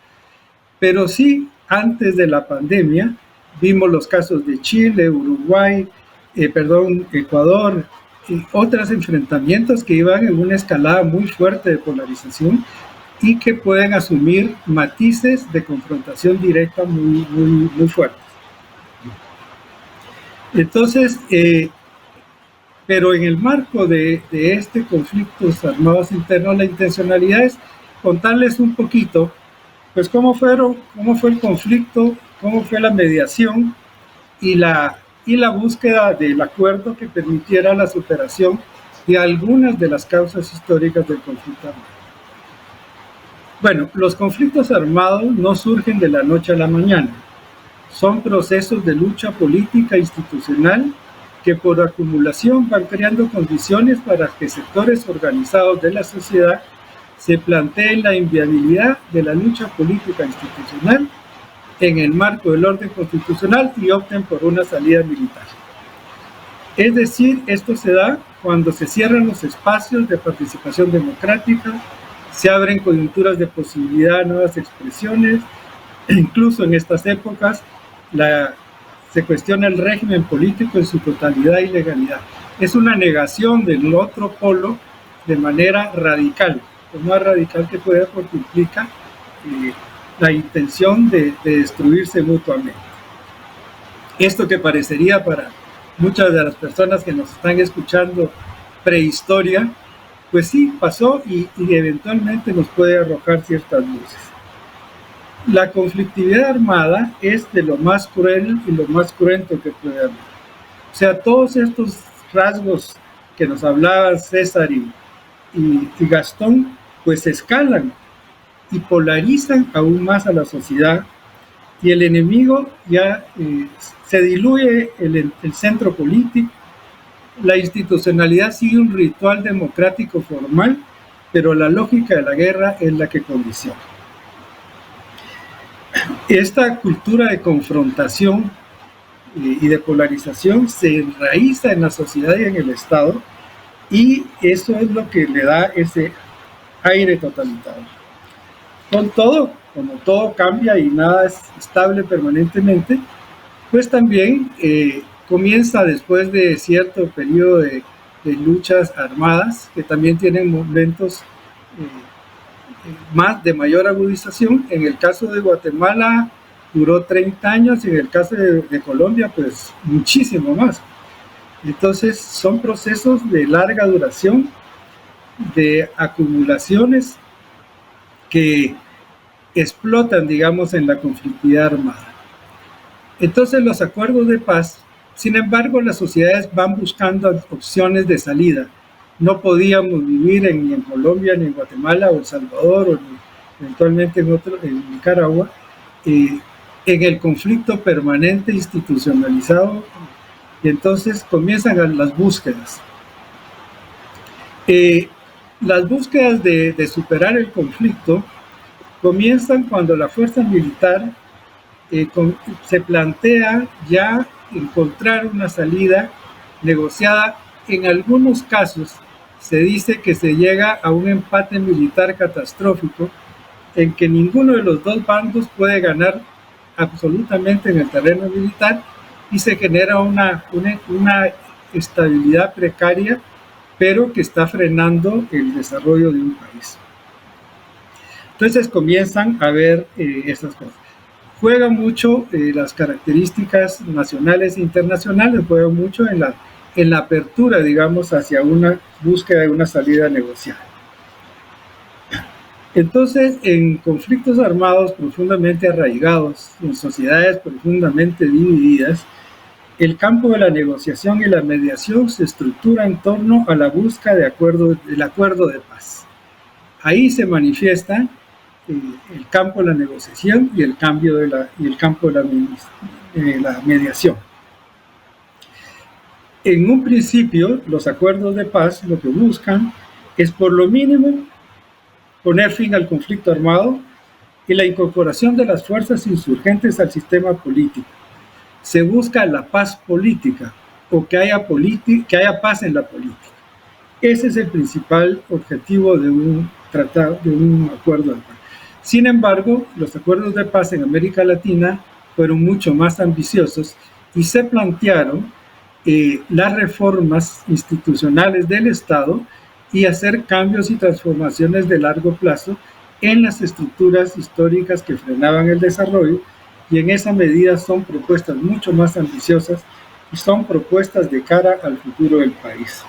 pero sí, antes de la pandemia, vimos los casos de Chile, Uruguay, Ecuador, y otros enfrentamientos que iban en una escalada muy fuerte de polarización y que pueden asumir matices de confrontación directa muy, muy, muy fuertes. Entonces, pero en el marco de este conflicto armados internos, la intencionalidad es contarles un poquito, pues cómo fue el conflicto, cómo fue la mediación y la búsqueda del acuerdo que permitiera la superación de algunas de las causas históricas del conflicto armado. Bueno, los conflictos armados no surgen de la noche a la mañana. Son procesos de lucha política e institucional que por acumulación van creando condiciones para que sectores organizados de la sociedad se planteen la inviabilidad de la lucha política institucional en el marco del orden constitucional y opten por una salida militar. Es decir, esto se da cuando se cierran los espacios de participación democrática, se abren coyunturas de posibilidad de nuevas expresiones, e incluso en estas épocas se cuestiona el régimen político en su totalidad y legalidad. Es una negación del otro polo de manera radical, lo más radical que pueda, porque implica la intención de destruirse mutuamente. Esto que parecería para muchas de las personas que nos están escuchando prehistoria, pues sí, pasó y eventualmente nos puede arrojar ciertas luces. la conflictividad armada es de lo más cruel y lo más cruento que puede haber. O sea, todos estos rasgos que nos hablaban César y Gastón, pues escalan y polarizan aún más a la sociedad, y el enemigo ya se diluye el centro político, la institucionalidad sigue un ritual democrático formal, pero la lógica de la guerra es la que condiciona. Esta cultura de confrontación y de polarización se enraiza en la sociedad y en el Estado, y eso es lo que le da ese aire totalitario. Con todo, como todo cambia y nada es estable permanentemente, pues también comienza después de cierto periodo de luchas armadas, que también tienen momentos más de mayor agudización. En el caso de Guatemala duró 30 años, y en el caso de Colombia pues muchísimo más. Entonces son procesos de larga duración, de acumulaciones que explotan, digamos, en la conflictividad armada. Entonces los acuerdos de paz, sin embargo, las sociedades van buscando opciones de salida. No podíamos vivir ni en Colombia, ni en Guatemala, o El Salvador, o eventualmente en Nicaragua, en el conflicto permanente institucionalizado, y entonces comienzan las búsquedas. Las búsquedas de superar el conflicto comienzan cuando la fuerza militar se plantea ya encontrar una salida negociada. En algunos casos se dice que se llega a un empate militar catastrófico en que ninguno de los dos bandos puede ganar absolutamente en el terreno militar, y se genera una estabilidad precaria, pero que está frenando el desarrollo de un país. Entonces comienzan a ver estas cosas. Juega mucho las características nacionales e internacionales, juega mucho en la apertura, digamos, hacia una búsqueda de una salida negociada. Entonces, en conflictos armados profundamente arraigados, en sociedades profundamente divididas, el campo de la negociación y la mediación se estructura en torno a la búsqueda del acuerdo de paz. Ahí se manifiesta el campo de la negociación y el campo de la mediación. En un principio, los acuerdos de paz lo que buscan es, por lo mínimo, poner fin al conflicto armado y la incorporación de las fuerzas insurgentes al sistema político. Se busca la paz política, o que haya paz en la política. Ese es el principal objetivo de un tratado, de un acuerdo de paz. Sin embargo, los acuerdos de paz en América Latina fueron mucho más ambiciosos y se plantearon las reformas institucionales del Estado y hacer cambios y transformaciones de largo plazo en las estructuras históricas que frenaban el desarrollo, y en esa medida son propuestas mucho más ambiciosas y son propuestas de cara al futuro del país.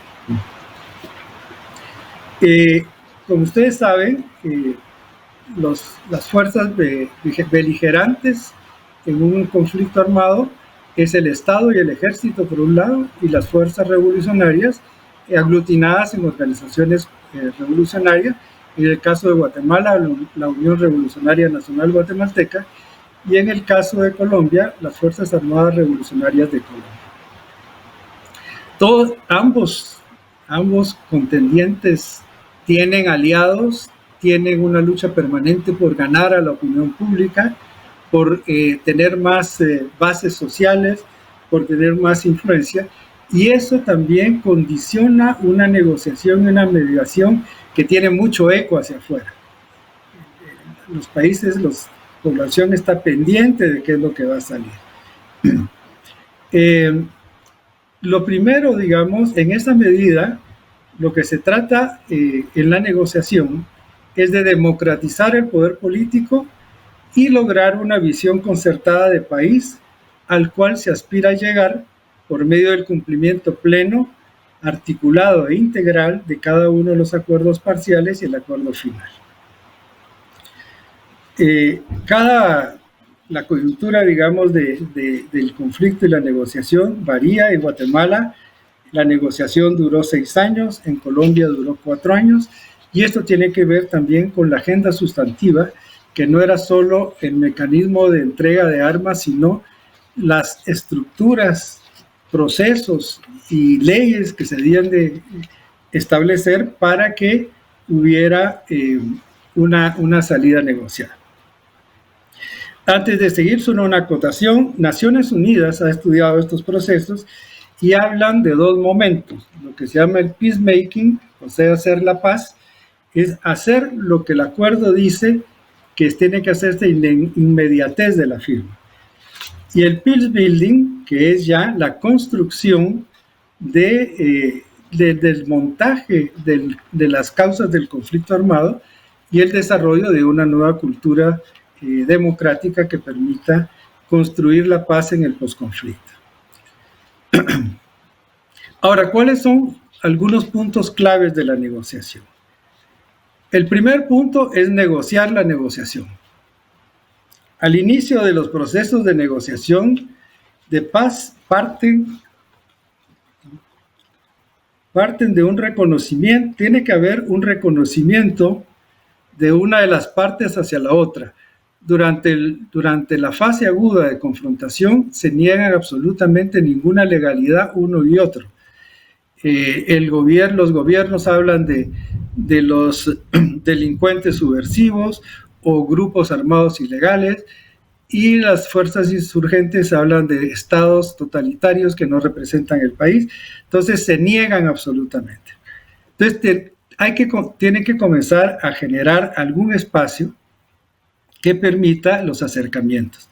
Como ustedes saben, las fuerzas beligerantes en un conflicto armado es el Estado y el Ejército por un lado, y las fuerzas revolucionarias aglutinadas en organizaciones revolucionarias. En el caso de Guatemala, la Unión Revolucionaria Nacional Guatemalteca, y en el caso de Colombia, las Fuerzas Armadas Revolucionarias de Colombia. Ambos contendientes tienen aliados, tienen una lucha permanente por ganar a la opinión pública, por tener más bases sociales, por tener más influencia, y eso también condiciona una negociación y una mediación que tiene mucho eco hacia afuera. Los países, la población está pendiente de qué es lo que va a salir. Lo primero, digamos, en esa medida, lo que se trata en la negociación es de democratizar el poder político y lograr una visión concertada de país al cual se aspira a llegar por medio del cumplimiento pleno, articulado e integral de cada uno de los acuerdos parciales y el acuerdo final. La coyuntura, digamos, del conflicto y la negociación varía. En Guatemala la negociación duró 6 años, en Colombia duró 4 años, y esto tiene que ver también con la agenda sustantiva, que no era solo el mecanismo de entrega de armas, sino las estructuras, procesos y leyes que se debían de establecer para que hubiera una salida negociada. Antes de seguir, solo una acotación. Naciones Unidas ha estudiado estos procesos y hablan de 2 momentos. Lo que se llama el peacemaking, o sea, hacer la paz, es hacer lo que el acuerdo dice que tiene que hacerse en la inmediatez de la firma. Y el peace building, que es ya la construcción del desmontaje de las causas del conflicto armado y el desarrollo de una nueva cultura democrática que permita construir la paz en el posconflicto. Ahora, ¿cuáles son algunos puntos claves de la negociación? El primer punto es negociar la negociación. Al inicio de los procesos de negociación de paz parten de un reconocimiento, tiene que haber un reconocimiento de una de las partes hacia la otra. Durante la fase aguda de confrontación se niegan absolutamente ninguna legalidad uno y otro. Los gobiernos hablan de los delincuentes subversivos o grupos armados ilegales, y las fuerzas insurgentes hablan de estados totalitarios que no representan el país. Entonces se niegan absolutamente. Entonces tiene que comenzar a generar algún espacio que permita los acercamientos.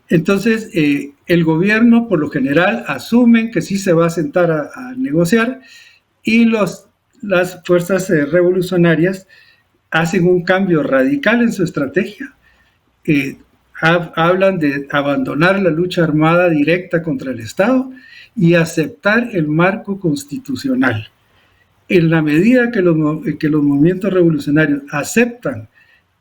Entonces el gobierno por lo general asumen que sí se va a sentar a negociar, y las fuerzas revolucionarias hacen un cambio radical en su estrategia. Hablan de abandonar la lucha armada directa contra el Estado y aceptar el marco constitucional. En la medida que los movimientos revolucionarios aceptan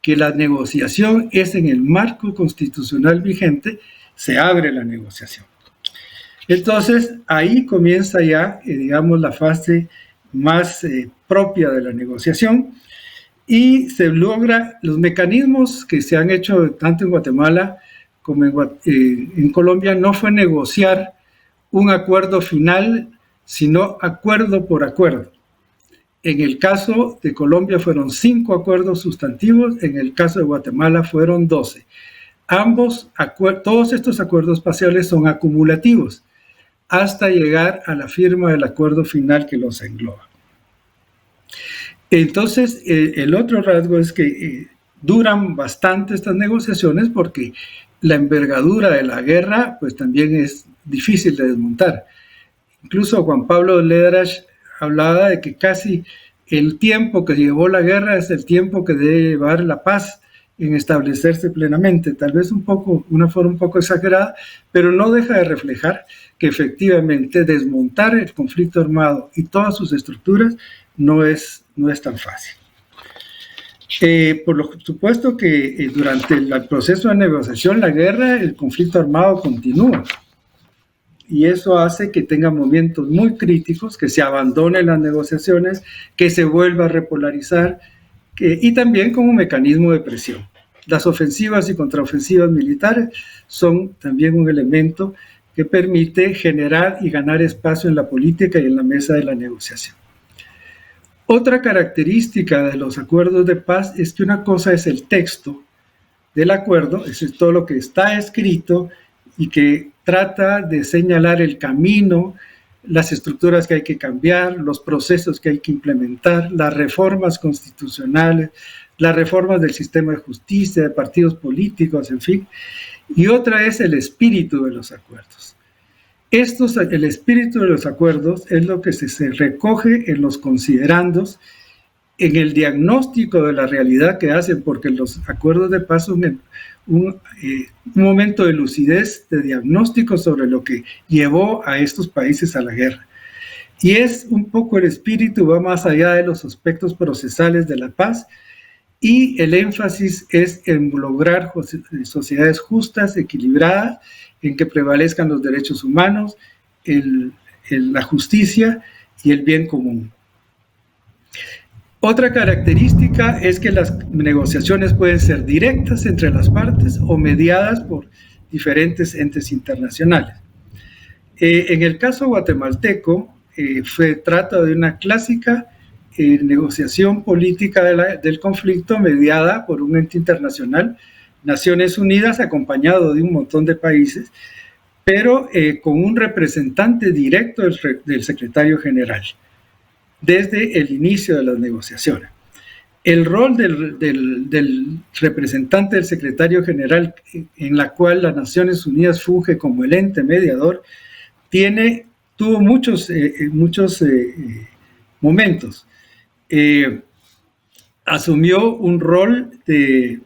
que la negociación es en el marco constitucional vigente, se abre la negociación. Entonces, ahí comienza ya, digamos, la fase más propia de la negociación, y se logra los mecanismos que se han hecho tanto en Guatemala como en Colombia. No fue negociar un acuerdo final, sino acuerdo por acuerdo. En el caso de Colombia fueron 5 acuerdos sustantivos, en el caso de Guatemala fueron 12. Todos estos acuerdos parciales son acumulativos hasta llegar a la firma del acuerdo final que los engloba. Entonces, el otro rasgo es que duran bastante estas negociaciones, porque la envergadura de la guerra pues también es difícil de desmontar. Incluso Juan Pablo Ledrach hablaba de que casi el tiempo que llevó la guerra es el tiempo que debe llevar la paz en establecerse plenamente. Tal vez una forma un poco exagerada, pero no deja de reflejar que efectivamente desmontar el conflicto armado y todas sus estructuras no es tan fácil. Por supuesto que durante el proceso de negociación, la guerra, el conflicto armado continúa. Y eso hace que tenga momentos muy críticos, que se abandonen las negociaciones, que se vuelva a repolarizar, y también como mecanismo de presión. Las ofensivas y contraofensivas militares son también un elemento que permite generar y ganar espacio en la política y en la mesa de la negociación. Otra característica de los acuerdos de paz es que una cosa es el texto del acuerdo, eso es todo lo que está escrito y que trata de señalar el camino, las estructuras que hay que cambiar, los procesos que hay que implementar, las reformas constitucionales, las reformas del sistema de justicia, de partidos políticos, en fin. Y otra es el espíritu de los acuerdos. El espíritu de los acuerdos es lo que se recoge en los considerandos, en el diagnóstico de la realidad que hacen, porque los acuerdos de paz son un momento de lucidez, de diagnóstico sobre lo que llevó a estos países a la guerra. Y es un poco el espíritu, va más allá de los aspectos procesales de la paz, y el énfasis es en lograr sociedades justas, equilibradas, en que prevalezcan los derechos humanos, la justicia y el bien común. Otra característica es que las negociaciones pueden ser directas entre las partes o mediadas por diferentes entes internacionales. En el caso guatemalteco, trata de una clásica negociación política del conflicto mediada por un ente internacional, Naciones Unidas, acompañado de un montón de países, pero con un representante directo del secretario general, desde el inicio de las negociaciones. El rol del representante del secretario general, en la cual las Naciones Unidas funge como el ente mediador, tuvo muchos momentos. Asumió un rol de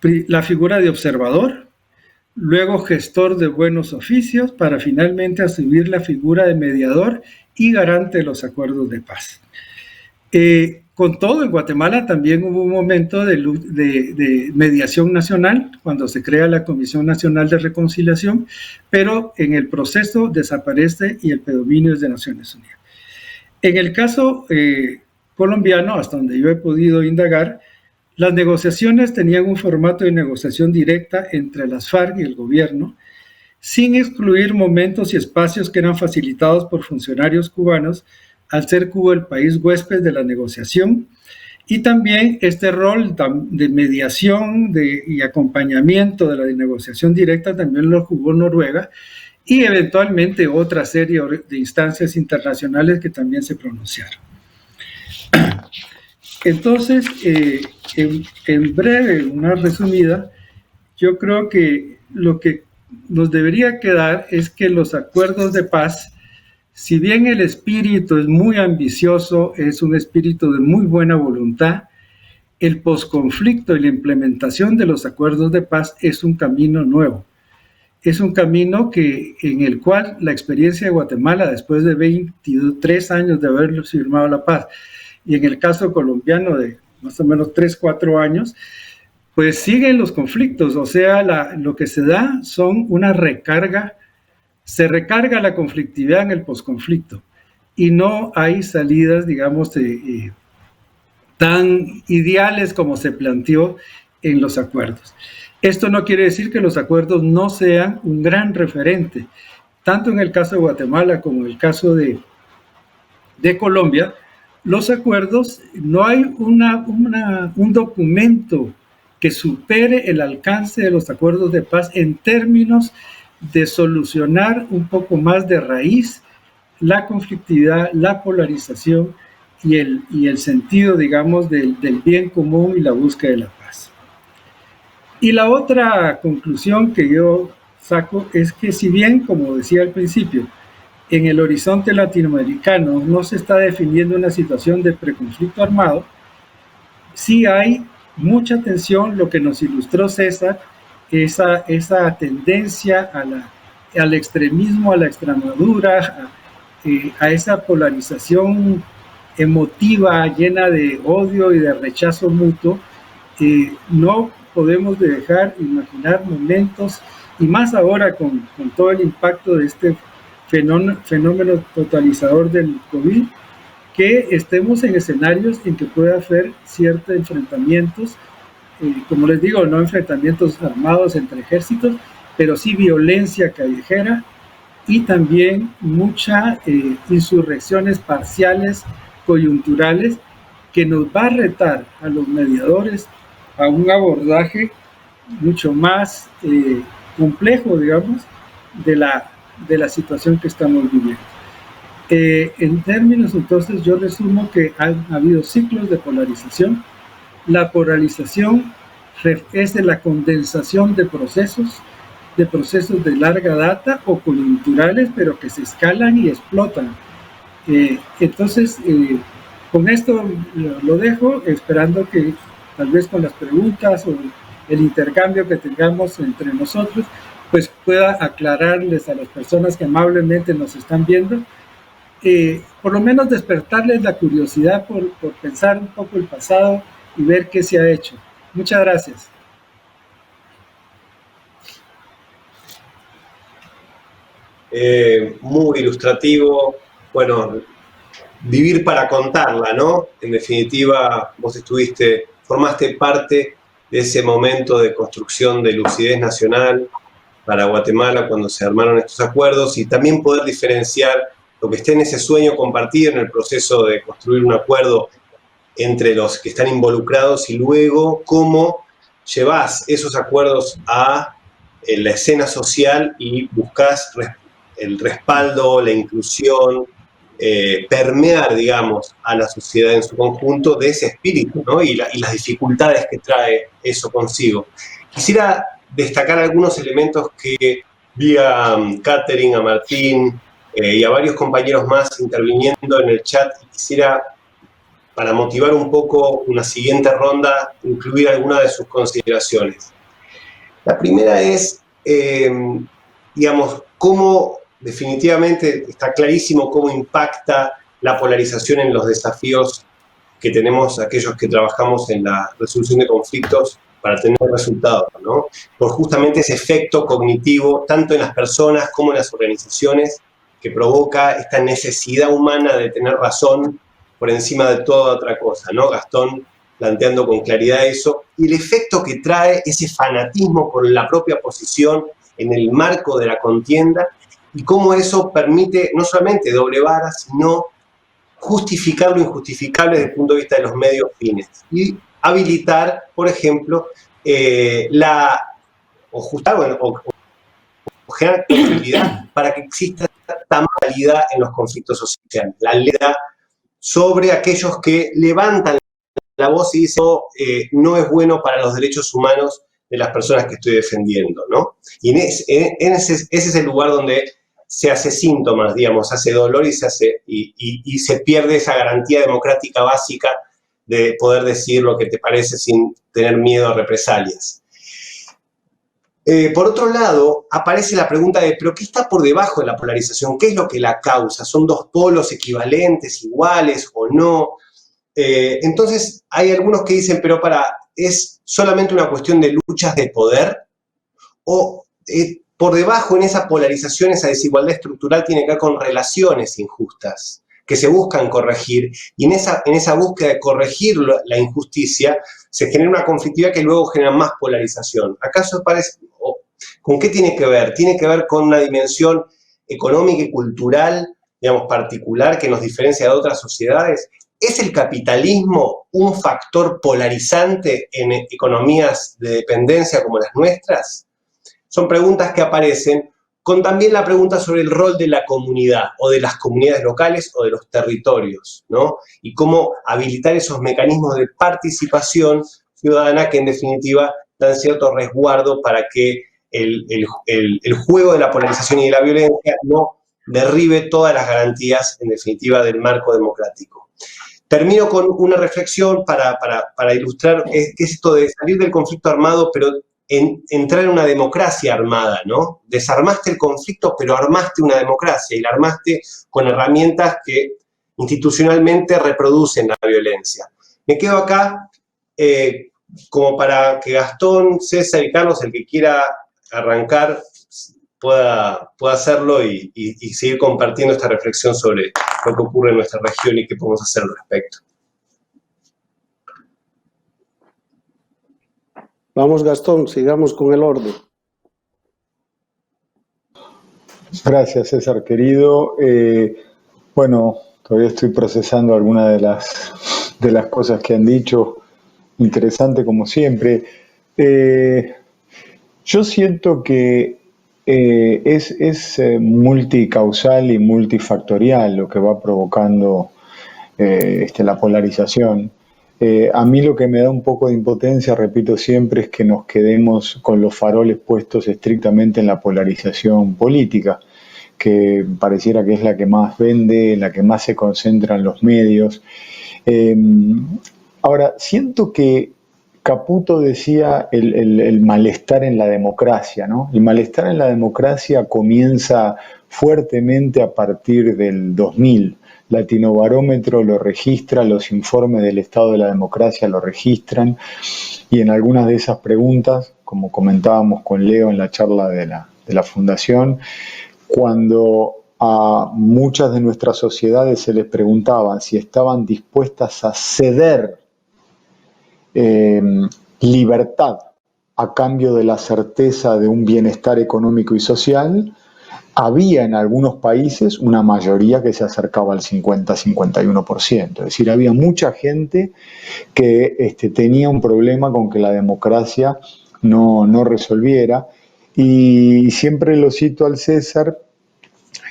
la figura de observador, luego gestor de buenos oficios, para finalmente asumir la figura de mediador y garante de los acuerdos de paz. Con todo, en Guatemala también hubo un momento de mediación nacional, cuando se crea la Comisión Nacional de Reconciliación, pero en el proceso desaparece y el predominio es de Naciones Unidas. En el caso colombiano, hasta donde yo he podido indagar, las negociaciones tenían un formato de negociación directa entre las FARC y el gobierno, sin excluir momentos y espacios que eran facilitados por funcionarios cubanos, al ser Cuba el país huésped de la negociación, y también este rol de mediación y acompañamiento de la negociación directa también lo jugó Noruega, y eventualmente otra serie de instancias internacionales que también se pronunciaron. Entonces, en breve, una resumida, yo creo que lo que nos debería quedar es que los acuerdos de paz, si bien el espíritu es muy ambicioso, es un espíritu de muy buena voluntad, el posconflicto y la implementación de los acuerdos de paz es un camino nuevo. Es un camino en el cual la experiencia de Guatemala, después de 23 años de haber firmado la paz, y en el caso colombiano de más o menos 3, 4 años, pues siguen los conflictos. O sea, lo que se da son una recarga, se recarga la conflictividad en el posconflicto, y no hay salidas, digamos, tan ideales como se planteó en los acuerdos. Esto no quiere decir que los acuerdos no sean un gran referente, tanto en el caso de Guatemala como en el caso de Colombia. Los acuerdos, no hay un documento que supere el alcance de los acuerdos de paz en términos de solucionar un poco más de raíz la conflictividad, la polarización y el sentido, digamos, del bien común y la búsqueda de la paz. Y la otra conclusión que yo saco es que, si bien, como decía al principio, en el horizonte latinoamericano no se está definiendo una situación de preconflicto armado, sí hay mucha tensión, lo que nos ilustró César, esa tendencia al extremismo, a la extremadura, a esa polarización emotiva llena de odio y de rechazo mutuo. No podemos dejar imaginar momentos, y más ahora con todo el impacto de este fenómeno totalizador del COVID, que estemos en escenarios en que pueda haber ciertos enfrentamientos, como les digo, no enfrentamientos armados entre ejércitos, pero sí violencia callejera, y también muchas insurrecciones parciales, coyunturales, que nos va a retar a los mediadores a un abordaje mucho más complejo, digamos, de la situación que estamos viviendo. En términos, entonces, yo resumo que ha habido ciclos de polarización. La polarización es de la condensación de procesos de larga data o coyunturales, pero que se escalan y explotan. Entonces, con esto lo dejo, esperando que tal vez con las preguntas o el intercambio que tengamos entre nosotros, pues pueda aclararles a las personas que amablemente nos están viendo, por lo menos despertarles la curiosidad por pensar un poco el pasado y ver qué se ha hecho. Muchas gracias. Muy ilustrativo. Bueno, vivir para contarla, ¿no? En definitiva, vos formaste parte de ese momento de construcción de lucidez nacional para Guatemala cuando se armaron estos acuerdos, y también poder diferenciar lo que esté en ese sueño compartido en el proceso de construir un acuerdo entre los que están involucrados, y luego cómo llevas esos acuerdos a la escena social y buscas el respaldo, la inclusión, permear, digamos, a la sociedad en su conjunto de ese espíritu, ¿no? Y las dificultades que trae eso consigo. Quisiera destacar algunos elementos que vi a Catherine, a Martín y a varios compañeros más interviniendo en el chat, y quisiera, para motivar un poco una siguiente ronda, incluir algunas de sus consideraciones. La primera es, digamos, cómo definitivamente está clarísimo cómo impacta la polarización en los desafíos que tenemos aquellos que trabajamos en la resolución de conflictos para tener resultados, ¿no? Por justamente ese efecto cognitivo, tanto en las personas como en las organizaciones, que provoca esta necesidad humana de tener razón por encima de toda otra cosa, ¿no? Gastón planteando con claridad eso, y el efecto que trae ese fanatismo por la propia posición en el marco de la contienda, y cómo eso permite no solamente doble vara, sino justificar lo injustificable desde el punto de vista de los medios fines, y habilitar, por ejemplo, o generar posibilidad para que exista esta moralidad en los conflictos sociales, la lealtad sobre aquellos que levantan la voz y dicen, no es bueno para los derechos humanos de las personas que estoy defendiendo, ¿no? Y ese es el lugar donde se hace síntomas, digamos, se hace dolor y se pierde esa garantía democrática básica de poder decir lo que te parece sin tener miedo a represalias. Por otro lado, aparece la pregunta de, ¿pero qué está por debajo de la polarización? ¿Qué es lo que la causa? ¿Son dos polos equivalentes, iguales o no? Entonces, hay algunos que dicen, pero ¿es solamente una cuestión de luchas de poder? ¿O por debajo en esa polarización, esa desigualdad estructural tiene que ver con relaciones injustas que se buscan corregir? Y en esa búsqueda de corregir la injusticia se genera una conflictividad que luego genera más polarización. ¿Acaso parece, con qué tiene que ver? Tiene que ver con una dimensión económica y cultural, digamos, particular, que nos diferencia de otras sociedades. ¿Es el capitalismo un factor polarizante en economías de dependencia como las nuestras? Son preguntas que aparecen con también la pregunta sobre el rol de la comunidad, o de las comunidades locales, o de los territorios, ¿no? Y cómo habilitar esos mecanismos de participación ciudadana que en definitiva dan cierto resguardo para que el juego de la polarización y de la violencia no derribe todas las garantías, en definitiva, del marco democrático. Termino con una reflexión para ilustrar qué es esto de salir del conflicto armado, pero entrar en una democracia armada, ¿no? Desarmaste el conflicto, pero armaste una democracia, y la armaste con herramientas que institucionalmente reproducen la violencia. Me quedo acá como para que Gastón, César y Carlos, el que quiera arrancar, pueda hacerlo y seguir compartiendo esta reflexión sobre lo que ocurre en nuestra región y qué podemos hacer al respecto. Vamos, Gastón, sigamos con el orden. Gracias, César, querido. Bueno, todavía estoy procesando algunas de las cosas que han dicho. Interesante, como siempre. Yo siento que es multicausal y multifactorial lo que va provocando la polarización. A mí lo que me da un poco de impotencia, repito siempre, es que nos quedemos con los faroles puestos estrictamente en la polarización política, que pareciera que es la que más vende, en la que más se concentran los medios. Ahora, siento que Caputo decía el malestar en la democracia, ¿no? El malestar en la democracia comienza fuertemente a partir del 2000, Latinobarómetro lo registra, los informes del estado de la democracia lo registran, y en algunas de esas preguntas, como comentábamos con Leo en la charla de la Fundación, cuando a muchas de nuestras sociedades se les preguntaba si estaban dispuestas a ceder libertad a cambio de la certeza de un bienestar económico y social, había en algunos países una mayoría que se acercaba al 50-51%. Es decir, había mucha gente que tenía un problema con que la democracia no resolviera. Y siempre lo cito al César,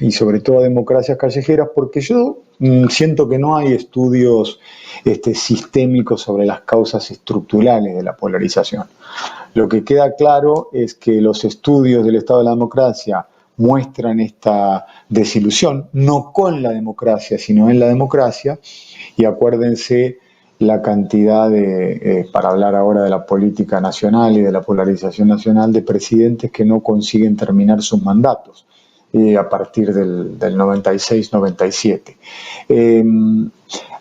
y sobre todo a democracias callejeras, porque yo siento que no hay estudios sistémicos sobre las causas estructurales de la polarización. Lo que queda claro es que los estudios del estado de la democracia muestran esta desilusión, no con la democracia, sino en la democracia, y acuérdense la cantidad de, para hablar ahora de la política nacional y de la polarización nacional, de presidentes que no consiguen terminar sus mandatos a partir del 96-97.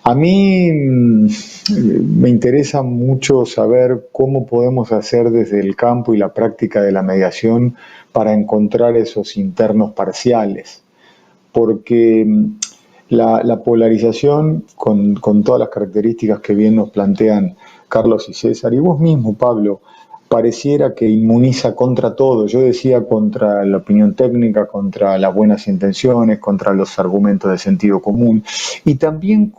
A mí me interesa mucho saber cómo podemos hacer desde el campo y la práctica de la mediación para encontrar esos internos parciales, porque la polarización, con todas las características que bien nos plantean Carlos y César, y vos mismo, Pablo, pareciera que inmuniza contra todo. Yo decía contra la opinión técnica, contra las buenas intenciones, contra los argumentos de sentido común, y también,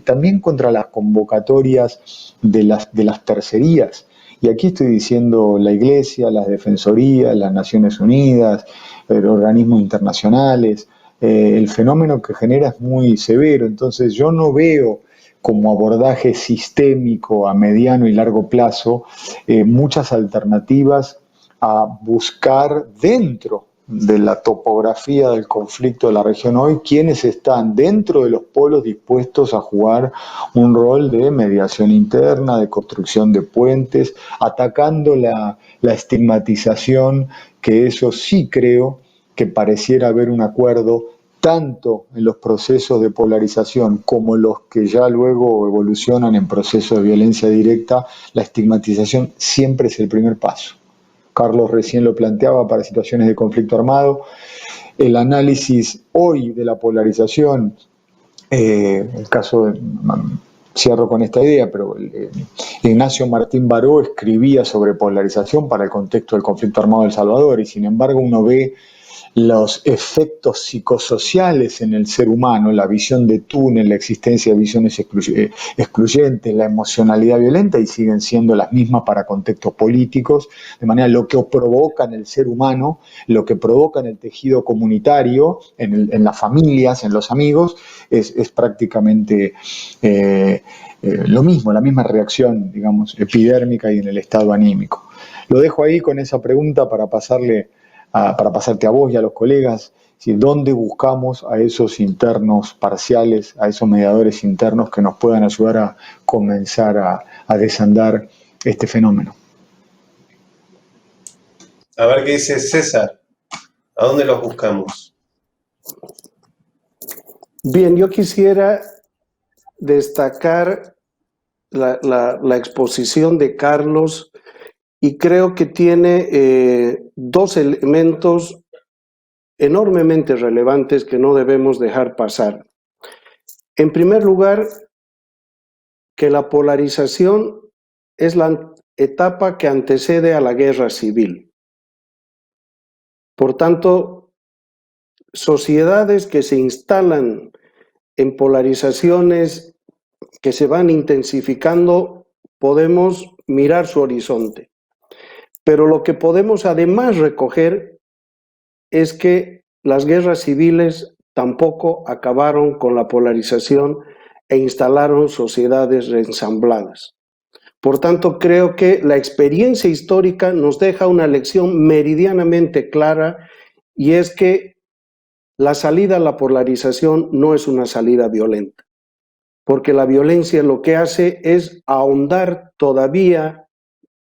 también contra las convocatorias de las tercerías. Y aquí estoy diciendo la Iglesia, las defensorías, las Naciones Unidas, organismos internacionales. El fenómeno que genera es muy severo. Entonces yo no veo como abordaje sistémico a mediano y largo plazo muchas alternativas a buscar dentro de la topografía del conflicto de la región hoy, quienes están dentro de los polos dispuestos a jugar un rol de mediación interna, de construcción de puentes, atacando la estigmatización, que eso sí creo que pareciera haber un acuerdo tanto en los procesos de polarización como los que ya luego evolucionan en procesos de violencia directa. La estigmatización siempre es el primer paso. Carlos recién lo planteaba para situaciones de conflicto armado. El análisis hoy de la polarización, el caso de, cierro con esta idea, pero Ignacio Martín Baró escribía sobre polarización para el contexto del conflicto armado de El Salvador, y sin embargo uno ve los efectos psicosociales en el ser humano, la visión de túnel, la existencia de visiones excluyentes, la emocionalidad violenta, y siguen siendo las mismas para contextos políticos, de manera lo que provoca en el ser humano, lo que provoca en el tejido comunitario, en las familias, en los amigos, es prácticamente lo mismo, la misma reacción, digamos, epidérmica y en el estado anímico. Lo dejo ahí con esa pregunta para pasarte a vos y a los colegas, ¿dónde buscamos a esos internos parciales, a esos mediadores internos que nos puedan ayudar a comenzar a desandar este fenómeno? A ver qué dice César. ¿A dónde los buscamos? Bien, yo quisiera destacar la exposición de Carlos, y creo que tiene dos elementos enormemente relevantes que no debemos dejar pasar. En primer lugar, que la polarización es la etapa que antecede a la guerra civil. Por tanto, sociedades que se instalan en polarizaciones que se van intensificando, podemos mirar su horizonte. Pero lo que podemos además recoger es que las guerras civiles tampoco acabaron con la polarización e instalaron sociedades reensambladas. Por tanto, creo que la experiencia histórica nos deja una lección meridianamente clara, y es que la salida a la polarización no es una salida violenta, porque la violencia lo que hace es ahondar todavía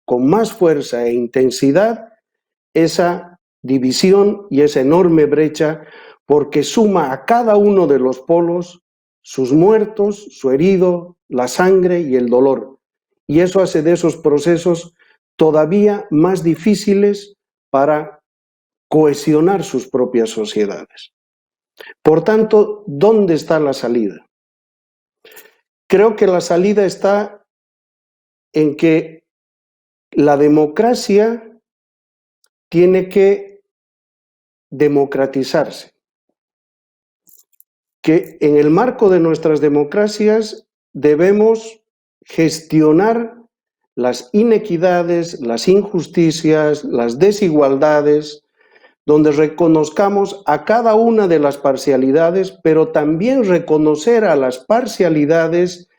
con más fuerza e intensidad esa división y esa enorme brecha porque suma a cada uno de los polos sus muertos, su herido, la sangre y el dolor. Y eso hace de esos procesos todavía más difíciles para cohesionar sus propias sociedades. Por tanto, ¿dónde está la salida? Creo que la salida está en que la democracia tiene que democratizarse. Que en el marco de nuestras democracias debemos gestionar las inequidades, las injusticias, las desigualdades, donde reconozcamos a cada una de las parcialidades, pero también reconocer a las parcialidades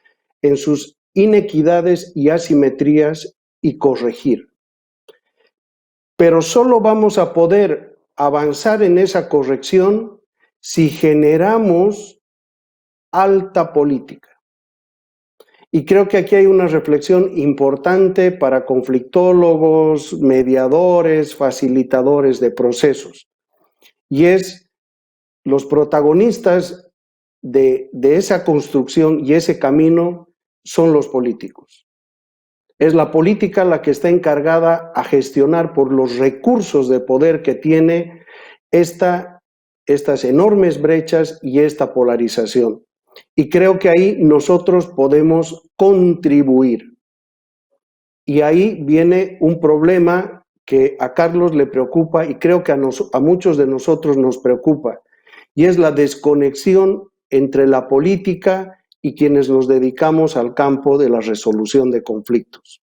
en sus inequidades y asimetrías y corregir. Pero solo vamos a poder avanzar en esa corrección si generamos alta política. Y creo que aquí hay una reflexión importante para conflictólogos, mediadores, facilitadores de procesos. Y es los protagonistas de esa construcción y ese camino son los políticos. Es la política la que está encargada a gestionar por los recursos de poder que tiene estas enormes brechas y esta polarización. Y creo que ahí nosotros podemos contribuir. Y ahí viene un problema que a Carlos le preocupa y creo que a muchos de nosotros nos preocupa, y es la desconexión entre la política y quienes nos dedicamos al campo de la resolución de conflictos.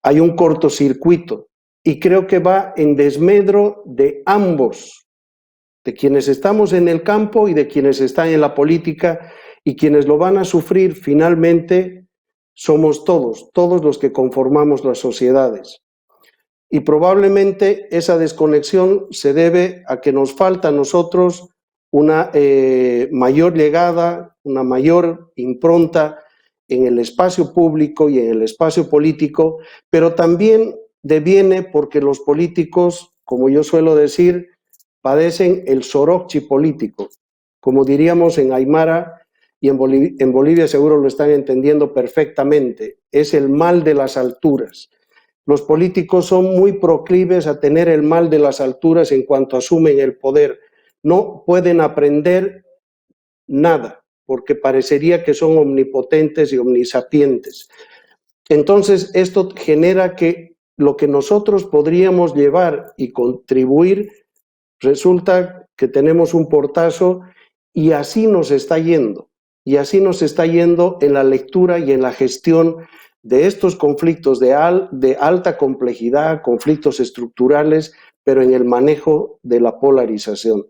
Hay un cortocircuito y creo que va en desmedro de ambos, de quienes estamos en el campo y de quienes están en la política, y quienes lo van a sufrir finalmente somos todos los que conformamos las sociedades. Y probablemente esa desconexión se debe a que nos falta a nosotros una mayor llegada, una mayor impronta en el espacio público y en el espacio político, pero también deviene porque los políticos, como yo suelo decir, padecen el soroche político. Como diríamos en Aymara, y en Bolivia seguro lo están entendiendo perfectamente, es el mal de las alturas. Los políticos son muy proclives a tener el mal de las alturas en cuanto asumen el poder. No pueden aprender nada, porque parecería que son omnipotentes y omnisapientes. Entonces, esto genera que lo que nosotros podríamos llevar y contribuir, resulta que tenemos un portazo y así nos está yendo. Y así nos está yendo en la lectura y en la gestión de estos conflictos de alta complejidad, conflictos estructurales, pero en el manejo de la polarización.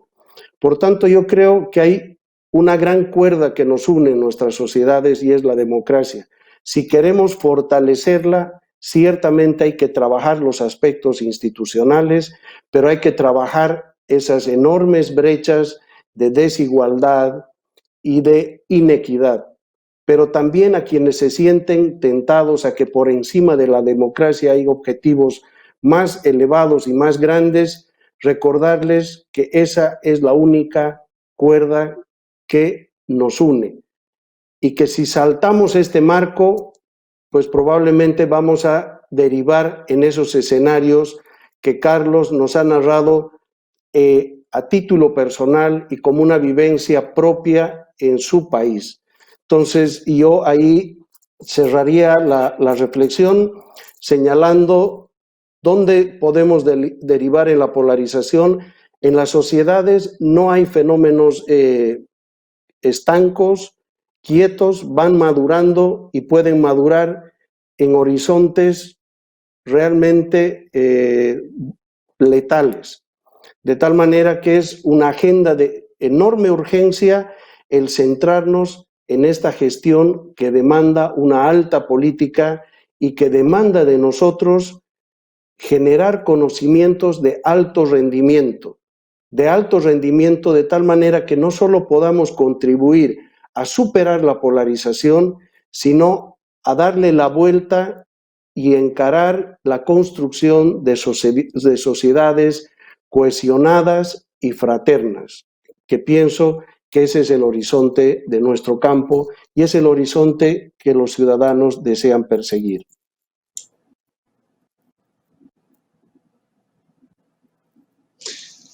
Por tanto, yo creo que hay una gran cuerda que nos une en nuestras sociedades y es la democracia. Si queremos fortalecerla, ciertamente hay que trabajar los aspectos institucionales, pero hay que trabajar esas enormes brechas de desigualdad y de inequidad, pero también a quienes se sienten tentados a que por encima de la democracia hay objetivos más elevados y más grandes, recordarles que esa es la única cuerda que nos une y que si saltamos este marco, pues probablemente vamos a derivar en esos escenarios que Carlos nos ha narrado a título personal y como una vivencia propia en su país. Entonces, yo ahí cerraría la reflexión señalando dónde podemos derivar en la polarización. En las sociedades no hay fenómenos estancos, quietos, van madurando y pueden madurar en horizontes realmente letales. De tal manera que es una agenda de enorme urgencia el centrarnos en esta gestión que demanda una alta política y que demanda de nosotros generar conocimientos de alto rendimiento de tal manera que no solo podamos contribuir a superar la polarización, sino a darle la vuelta y encarar la construcción de sociedades cohesionadas y fraternas. que pienso que ese es el horizonte de nuestro campo y es el horizonte que los ciudadanos desean perseguir.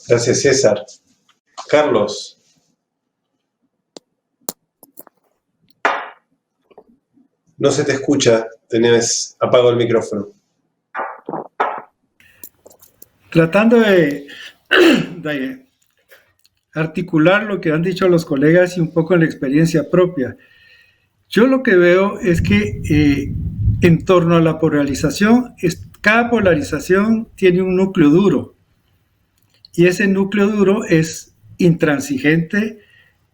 Gracias, César. Carlos. No se te escucha, apago el micrófono. Tratando de articular lo que han dicho los colegas y un poco en la experiencia propia. Yo lo que veo es que en torno a la polarización, cada polarización tiene un núcleo duro. Y ese núcleo duro es intransigente,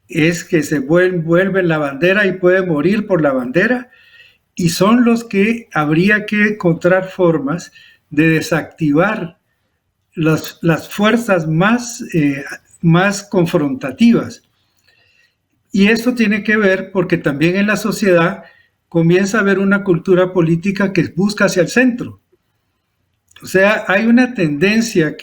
es que se vuelve la bandera y puede morir por la bandera, y son los que habría que encontrar formas de desactivar las fuerzas más confrontativas. Y esto tiene que ver porque también en la sociedad comienza a haber una cultura política que busca hacia el centro. O sea, hay una tendencia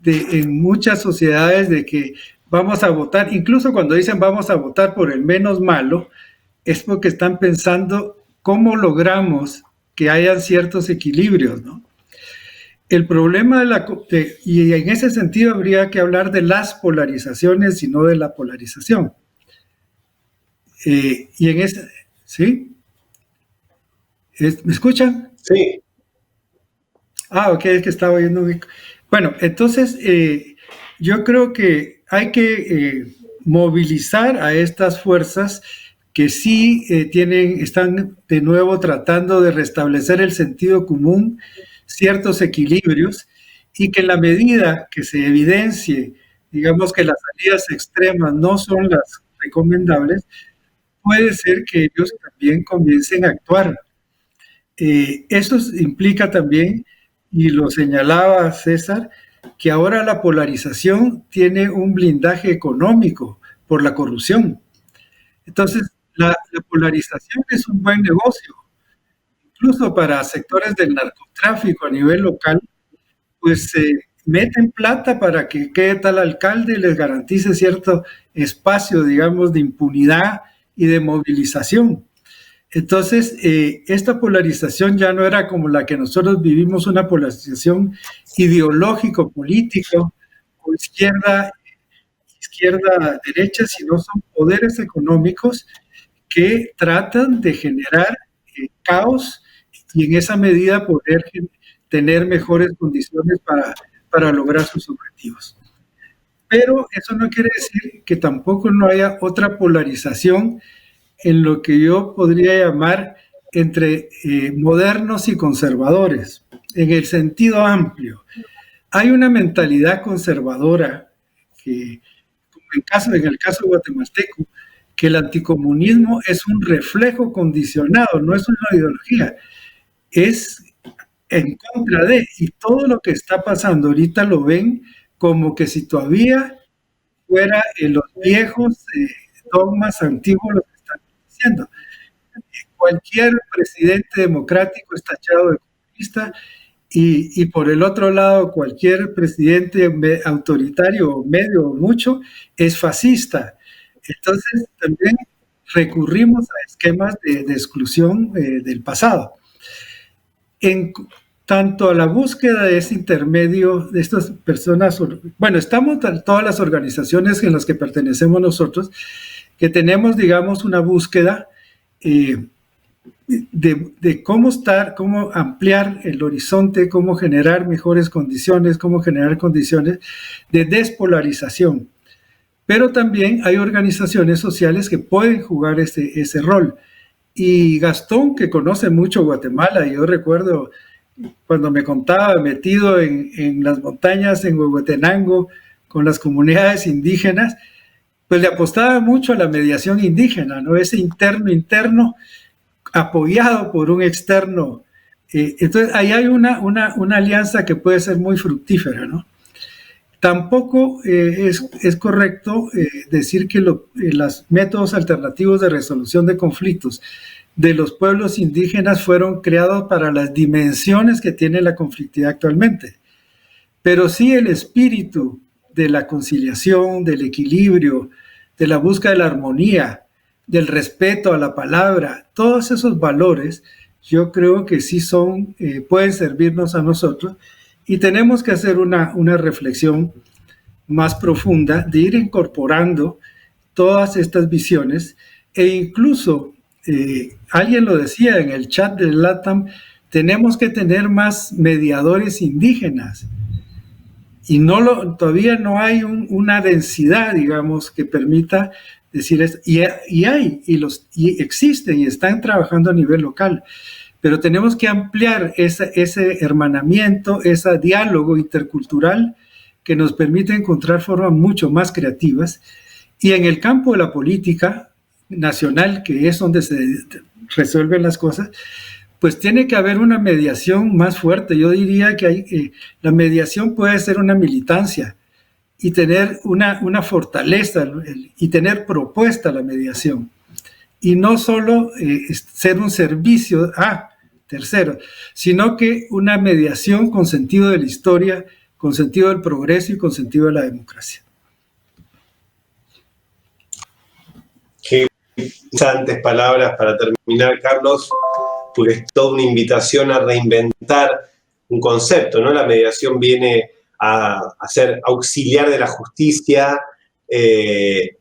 en muchas sociedades de que vamos a votar, incluso cuando dicen vamos a votar por el menos malo, es porque están pensando cómo logramos que hayan ciertos equilibrios, ¿no? El problema y en ese sentido habría que hablar de las polarizaciones y no de la polarización. Y en ese, ¿sí? ¿Me escuchan? Sí. Ok, es que estaba oyendo. Bueno, entonces yo creo que hay que movilizar a estas fuerzas que sí están de nuevo tratando de restablecer el sentido común, ciertos equilibrios, y que en la medida que se evidencie, digamos que las salidas extremas no son las recomendables, puede ser que ellos también comiencen a actuar. Eso implica también, y lo señalaba César, que ahora la polarización tiene un blindaje económico por la corrupción. Entonces, la polarización es un buen negocio, incluso para sectores del narcotráfico a nivel local, pues meten plata para que quede tal alcalde y les garantice cierto espacio, digamos, de impunidad y de movilización. Entonces, esta polarización ya no era como la que nosotros vivimos, una polarización ideológico-político o izquierda-derecha, sino son poderes económicos que tratan de generar caos y en esa medida poder tener mejores condiciones para lograr sus objetivos. Pero eso no quiere decir que tampoco no haya otra polarización en lo que yo podría llamar entre modernos y conservadores, en el sentido amplio. Hay una mentalidad conservadora que, como en el caso guatemalteco, que el anticomunismo es un reflejo condicionado, no es una ideología, es en contra de, y todo lo que está pasando ahorita lo ven como que si todavía fuera en los viejos dogmas antiguos lo que están diciendo. Cualquier presidente democrático es tachado de comunista y por el otro lado cualquier presidente autoritario, medio o mucho, es fascista. Entonces también recurrimos a esquemas de exclusión del pasado. En tanto a la búsqueda de ese intermedio, de estas personas, bueno, estamos todas las organizaciones en las que pertenecemos nosotros, que tenemos, digamos, una búsqueda de cómo ampliar el horizonte, cómo generar mejores condiciones, cómo generar condiciones de despolarización. Pero también hay organizaciones sociales que pueden jugar ese rol. Y Gastón, que conoce mucho Guatemala, yo recuerdo cuando me contaba, metido en las montañas en Huehuetenango, con las comunidades indígenas, pues le apostaba mucho a la mediación indígena, ¿no? Ese interno apoyado por un externo. Entonces, ahí hay una alianza que puede ser muy fructífera, ¿no? Tampoco es correcto decir que los métodos alternativos de resolución de conflictos de los pueblos indígenas fueron creados para las dimensiones que tiene la conflictividad actualmente. Pero sí el espíritu de la conciliación, del equilibrio, de la búsqueda de la armonía, del respeto a la palabra, todos esos valores, yo creo que sí pueden servirnos a nosotros, y tenemos que hacer una reflexión más profunda de ir incorporando todas estas visiones, e incluso, alguien lo decía en el chat del LATAM, tenemos que tener más mediadores indígenas, y todavía no hay una densidad, digamos, que permita decir esto. Y existen y están trabajando a nivel local, pero tenemos que ampliar ese hermanamiento, ese diálogo intercultural que nos permite encontrar formas mucho más creativas. Y en el campo de la política nacional, que es donde se resuelven las cosas, pues tiene que haber una mediación más fuerte. Yo diría que la mediación puede ser una militancia y tener una fortaleza y tener propuesta a la mediación. Y no solo ser un servicio a terceros, sino que una mediación con sentido de la historia, con sentido del progreso y con sentido de la democracia. Qué interesantes palabras para terminar, Carlos, porque es toda una invitación a reinventar un concepto, ¿no? La mediación viene a ser auxiliar de la justicia,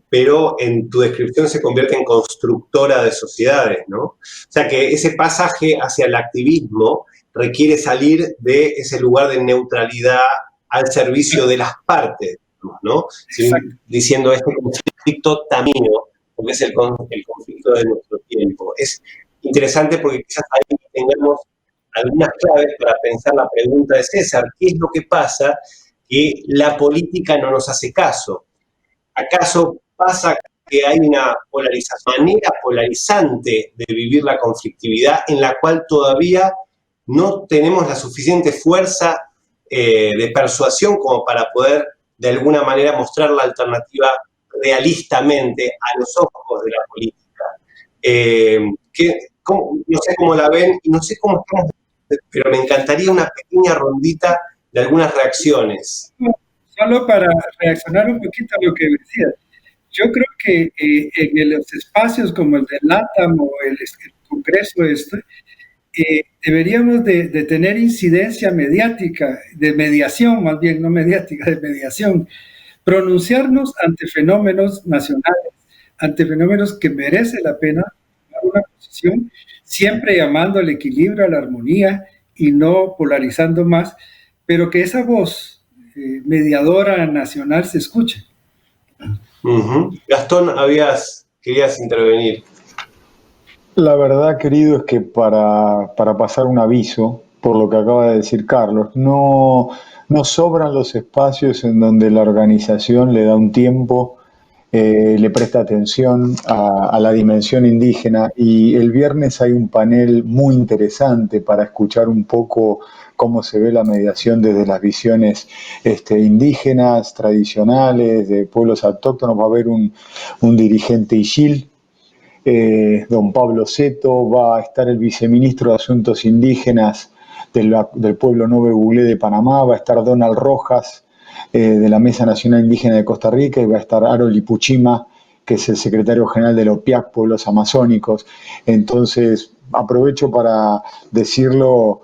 pero en tu descripción se convierte en constructora de sociedades, ¿no? O sea que ese pasaje hacia el activismo requiere salir de ese lugar de neutralidad al servicio de las partes, ¿no? Diciendo este conflicto también, porque es el conflicto de nuestro tiempo. Es interesante porque quizás ahí tengamos algunas claves para pensar la pregunta de César: ¿qué es lo que pasa que la política no nos hace caso? ¿Acaso pasa que hay una manera polarizante de vivir la conflictividad en la cual todavía no tenemos la suficiente fuerza de persuasión como para poder de alguna manera mostrar la alternativa realistamente a los ojos de la política? No sé cómo la ven y no sé cómo estamos, pero me encantaría una pequeña rondita de algunas reacciones. Solo para reaccionar un poquito a lo que decía, yo creo que en los espacios como el de LATAM o el Congreso deberíamos de tener incidencia mediática, de mediación más bien, no mediática, de mediación, pronunciarnos ante fenómenos nacionales, ante fenómenos que merece la pena tomar una posición, siempre llamando al equilibrio, a la armonía y no polarizando más, pero que esa voz mediadora nacional se escuche. Gastón, querías intervenir. La verdad, querido, es que para pasar un aviso, por lo que acaba de decir Carlos, no sobran los espacios en donde la organización le da un tiempo, le presta atención a la dimensión indígena, y el viernes hay un panel muy interesante para escuchar un poco cómo se ve la mediación desde las visiones indígenas, tradicionales, de pueblos autóctonos. Va a haber un dirigente Ixil, don Pablo Seto, va a estar el viceministro de Asuntos Indígenas del pueblo Nove Bulé de Panamá, va a estar Donald Rojas, de la Mesa Nacional Indígena de Costa Rica, y va a estar Harold Ipuchima, que es el secretario general de la OPIAC, Pueblos Amazónicos. Entonces, aprovecho para decirlo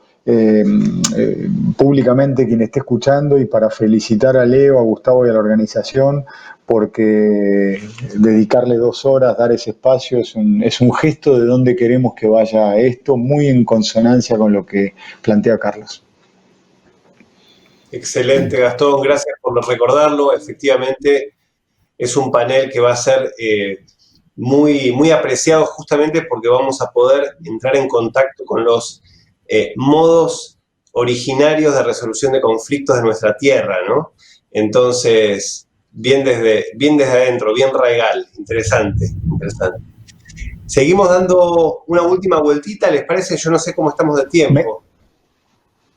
públicamente quien esté escuchando, y para felicitar a Leo, a Gustavo y a la organización, porque dedicarle 2 horas, dar ese espacio, es un gesto de dónde queremos que vaya esto, muy en consonancia con lo que plantea Carlos. Excelente, Gastón, gracias por recordarlo. Efectivamente, es un panel que va a ser muy, muy apreciado, justamente porque vamos a poder entrar en contacto con los modos originarios de resolución de conflictos de nuestra tierra, ¿no? Entonces, bien desde adentro, bien raigal, interesante. Seguimos dando una última vueltita, ¿les parece? Yo no sé cómo estamos de tiempo.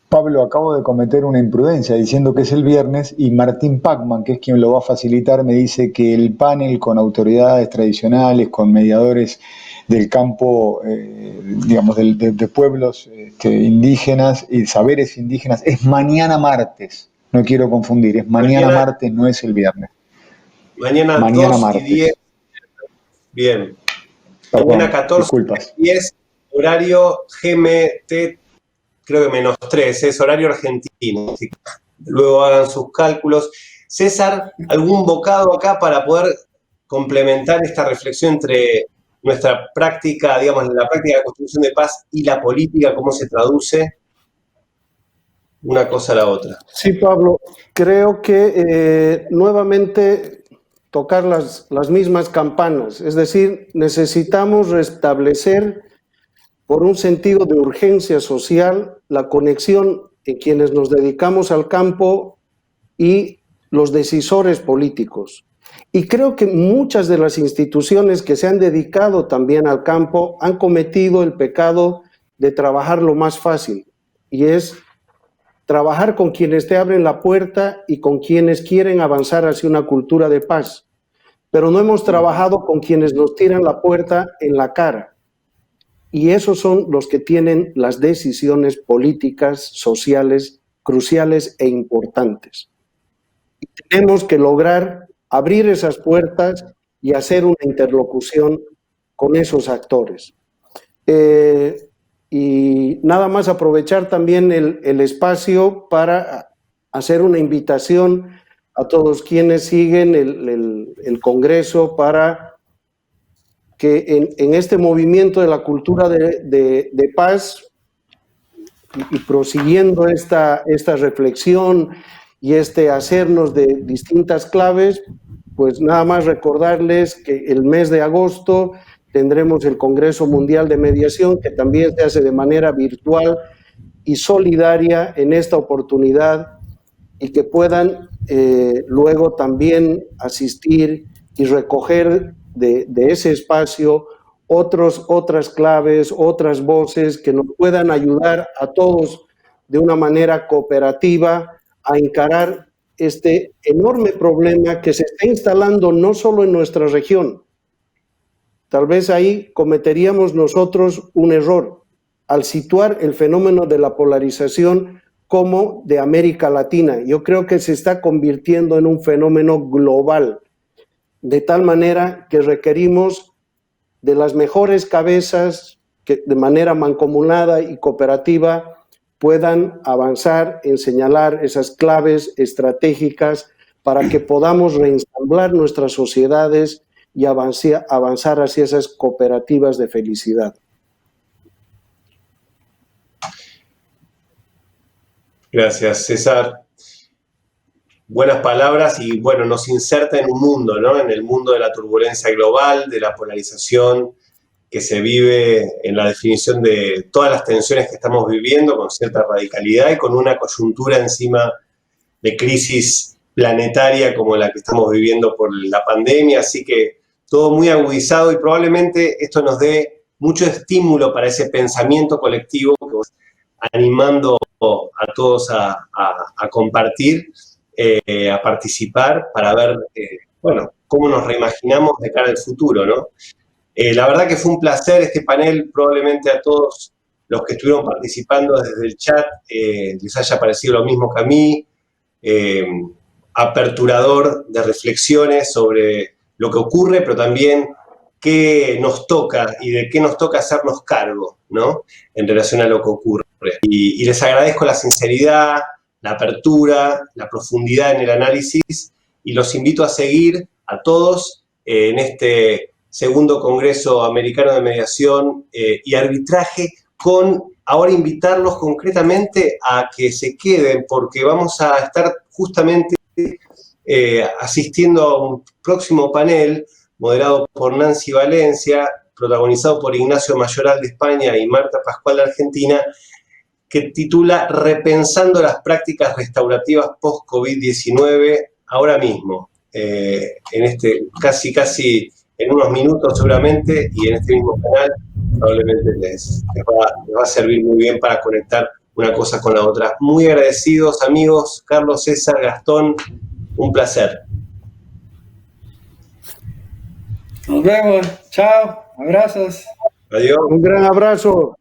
Pablo, acabo de cometer una imprudencia diciendo que es el viernes, y Martín Pacman, que es quien lo va a facilitar, me dice que el panel con autoridades tradicionales, con mediadores del campo, digamos, de pueblos indígenas y saberes indígenas, es mañana martes. no quiero confundir, es mañana martes, no es el viernes. Mañana 2:10. Bien. Perdón, mañana 14:10, horario GMT, creo que -3, es horario argentino. Así que luego hagan sus cálculos. César, ¿algún bocado acá para poder complementar esta reflexión entre nuestra práctica, digamos, la práctica de construcción de paz y la política, cómo se traduce una cosa a la otra? Sí, Pablo, creo que nuevamente tocar las mismas campanas, es decir, necesitamos restablecer por un sentido de urgencia social la conexión en quienes nos dedicamos al campo y los decisores políticos. Y creo que muchas de las instituciones que se han dedicado también al campo han cometido el pecado de trabajar lo más fácil, y es trabajar con quienes te abren la puerta y con quienes quieren avanzar hacia una cultura de paz. Pero no hemos trabajado con quienes nos tiran la puerta en la cara. Y esos son los que tienen las decisiones políticas, sociales, cruciales e importantes. Y tenemos que lograr abrir esas puertas y hacer una interlocución con esos actores. Y nada más aprovechar también el espacio para hacer una invitación a todos quienes siguen el Congreso para que en este movimiento de la cultura de paz y prosiguiendo esta reflexión y hacernos de distintas claves, pues nada más recordarles que el mes de agosto tendremos el Congreso Mundial de Mediación, que también se hace de manera virtual y solidaria en esta oportunidad, y que puedan luego también asistir y recoger de ese espacio otras claves, otras voces que nos puedan ayudar a todos de una manera cooperativa a encarar este enorme problema que se está instalando no solo en nuestra región. Tal vez ahí cometeríamos nosotros un error al situar el fenómeno de la polarización como de América Latina. Yo creo que se está convirtiendo en un fenómeno global, de tal manera que requerimos de las mejores cabezas que de manera mancomunada y cooperativa puedan avanzar en señalar esas claves estratégicas para que podamos reensamblar nuestras sociedades y avanzar hacia esas cooperativas de felicidad. Gracias, César. Buenas palabras y, bueno, nos inserta en un mundo, ¿no? En el mundo de la turbulencia global, de la polarización que se vive en la definición de todas las tensiones que estamos viviendo con cierta radicalidad y con una coyuntura encima de crisis planetaria como la que estamos viviendo por la pandemia, así que todo muy agudizado y probablemente esto nos dé mucho estímulo para ese pensamiento colectivo que vos animando a todos a compartir, a participar para ver, bueno, cómo nos reimaginamos de cara al futuro, ¿no? La verdad que fue un placer este panel, probablemente a todos los que estuvieron participando desde el chat les haya parecido lo mismo que a mí, aperturador de reflexiones sobre lo que ocurre, pero también qué nos toca y de qué nos toca hacernos cargo, ¿no? En relación a lo que ocurre. Y les agradezco la sinceridad, la apertura, la profundidad en el análisis y los invito a seguir a todos en este segundo Congreso Americano de Mediación y Arbitraje, con ahora invitarlos concretamente a que se queden porque vamos a estar justamente asistiendo a un próximo panel moderado por Nancy Valencia, protagonizado por Ignacio Mayoral de España y Marta Pascual de Argentina, que titula Repensando las prácticas restaurativas post-COVID-19 ahora mismo, en este casi en unos minutos seguramente, y en este mismo canal probablemente les va a servir muy bien para conectar una cosa con la otra. Muy agradecidos, amigos, Carlos, César, Gastón, un placer. Nos vemos, chao, abrazos. Adiós. Un gran abrazo.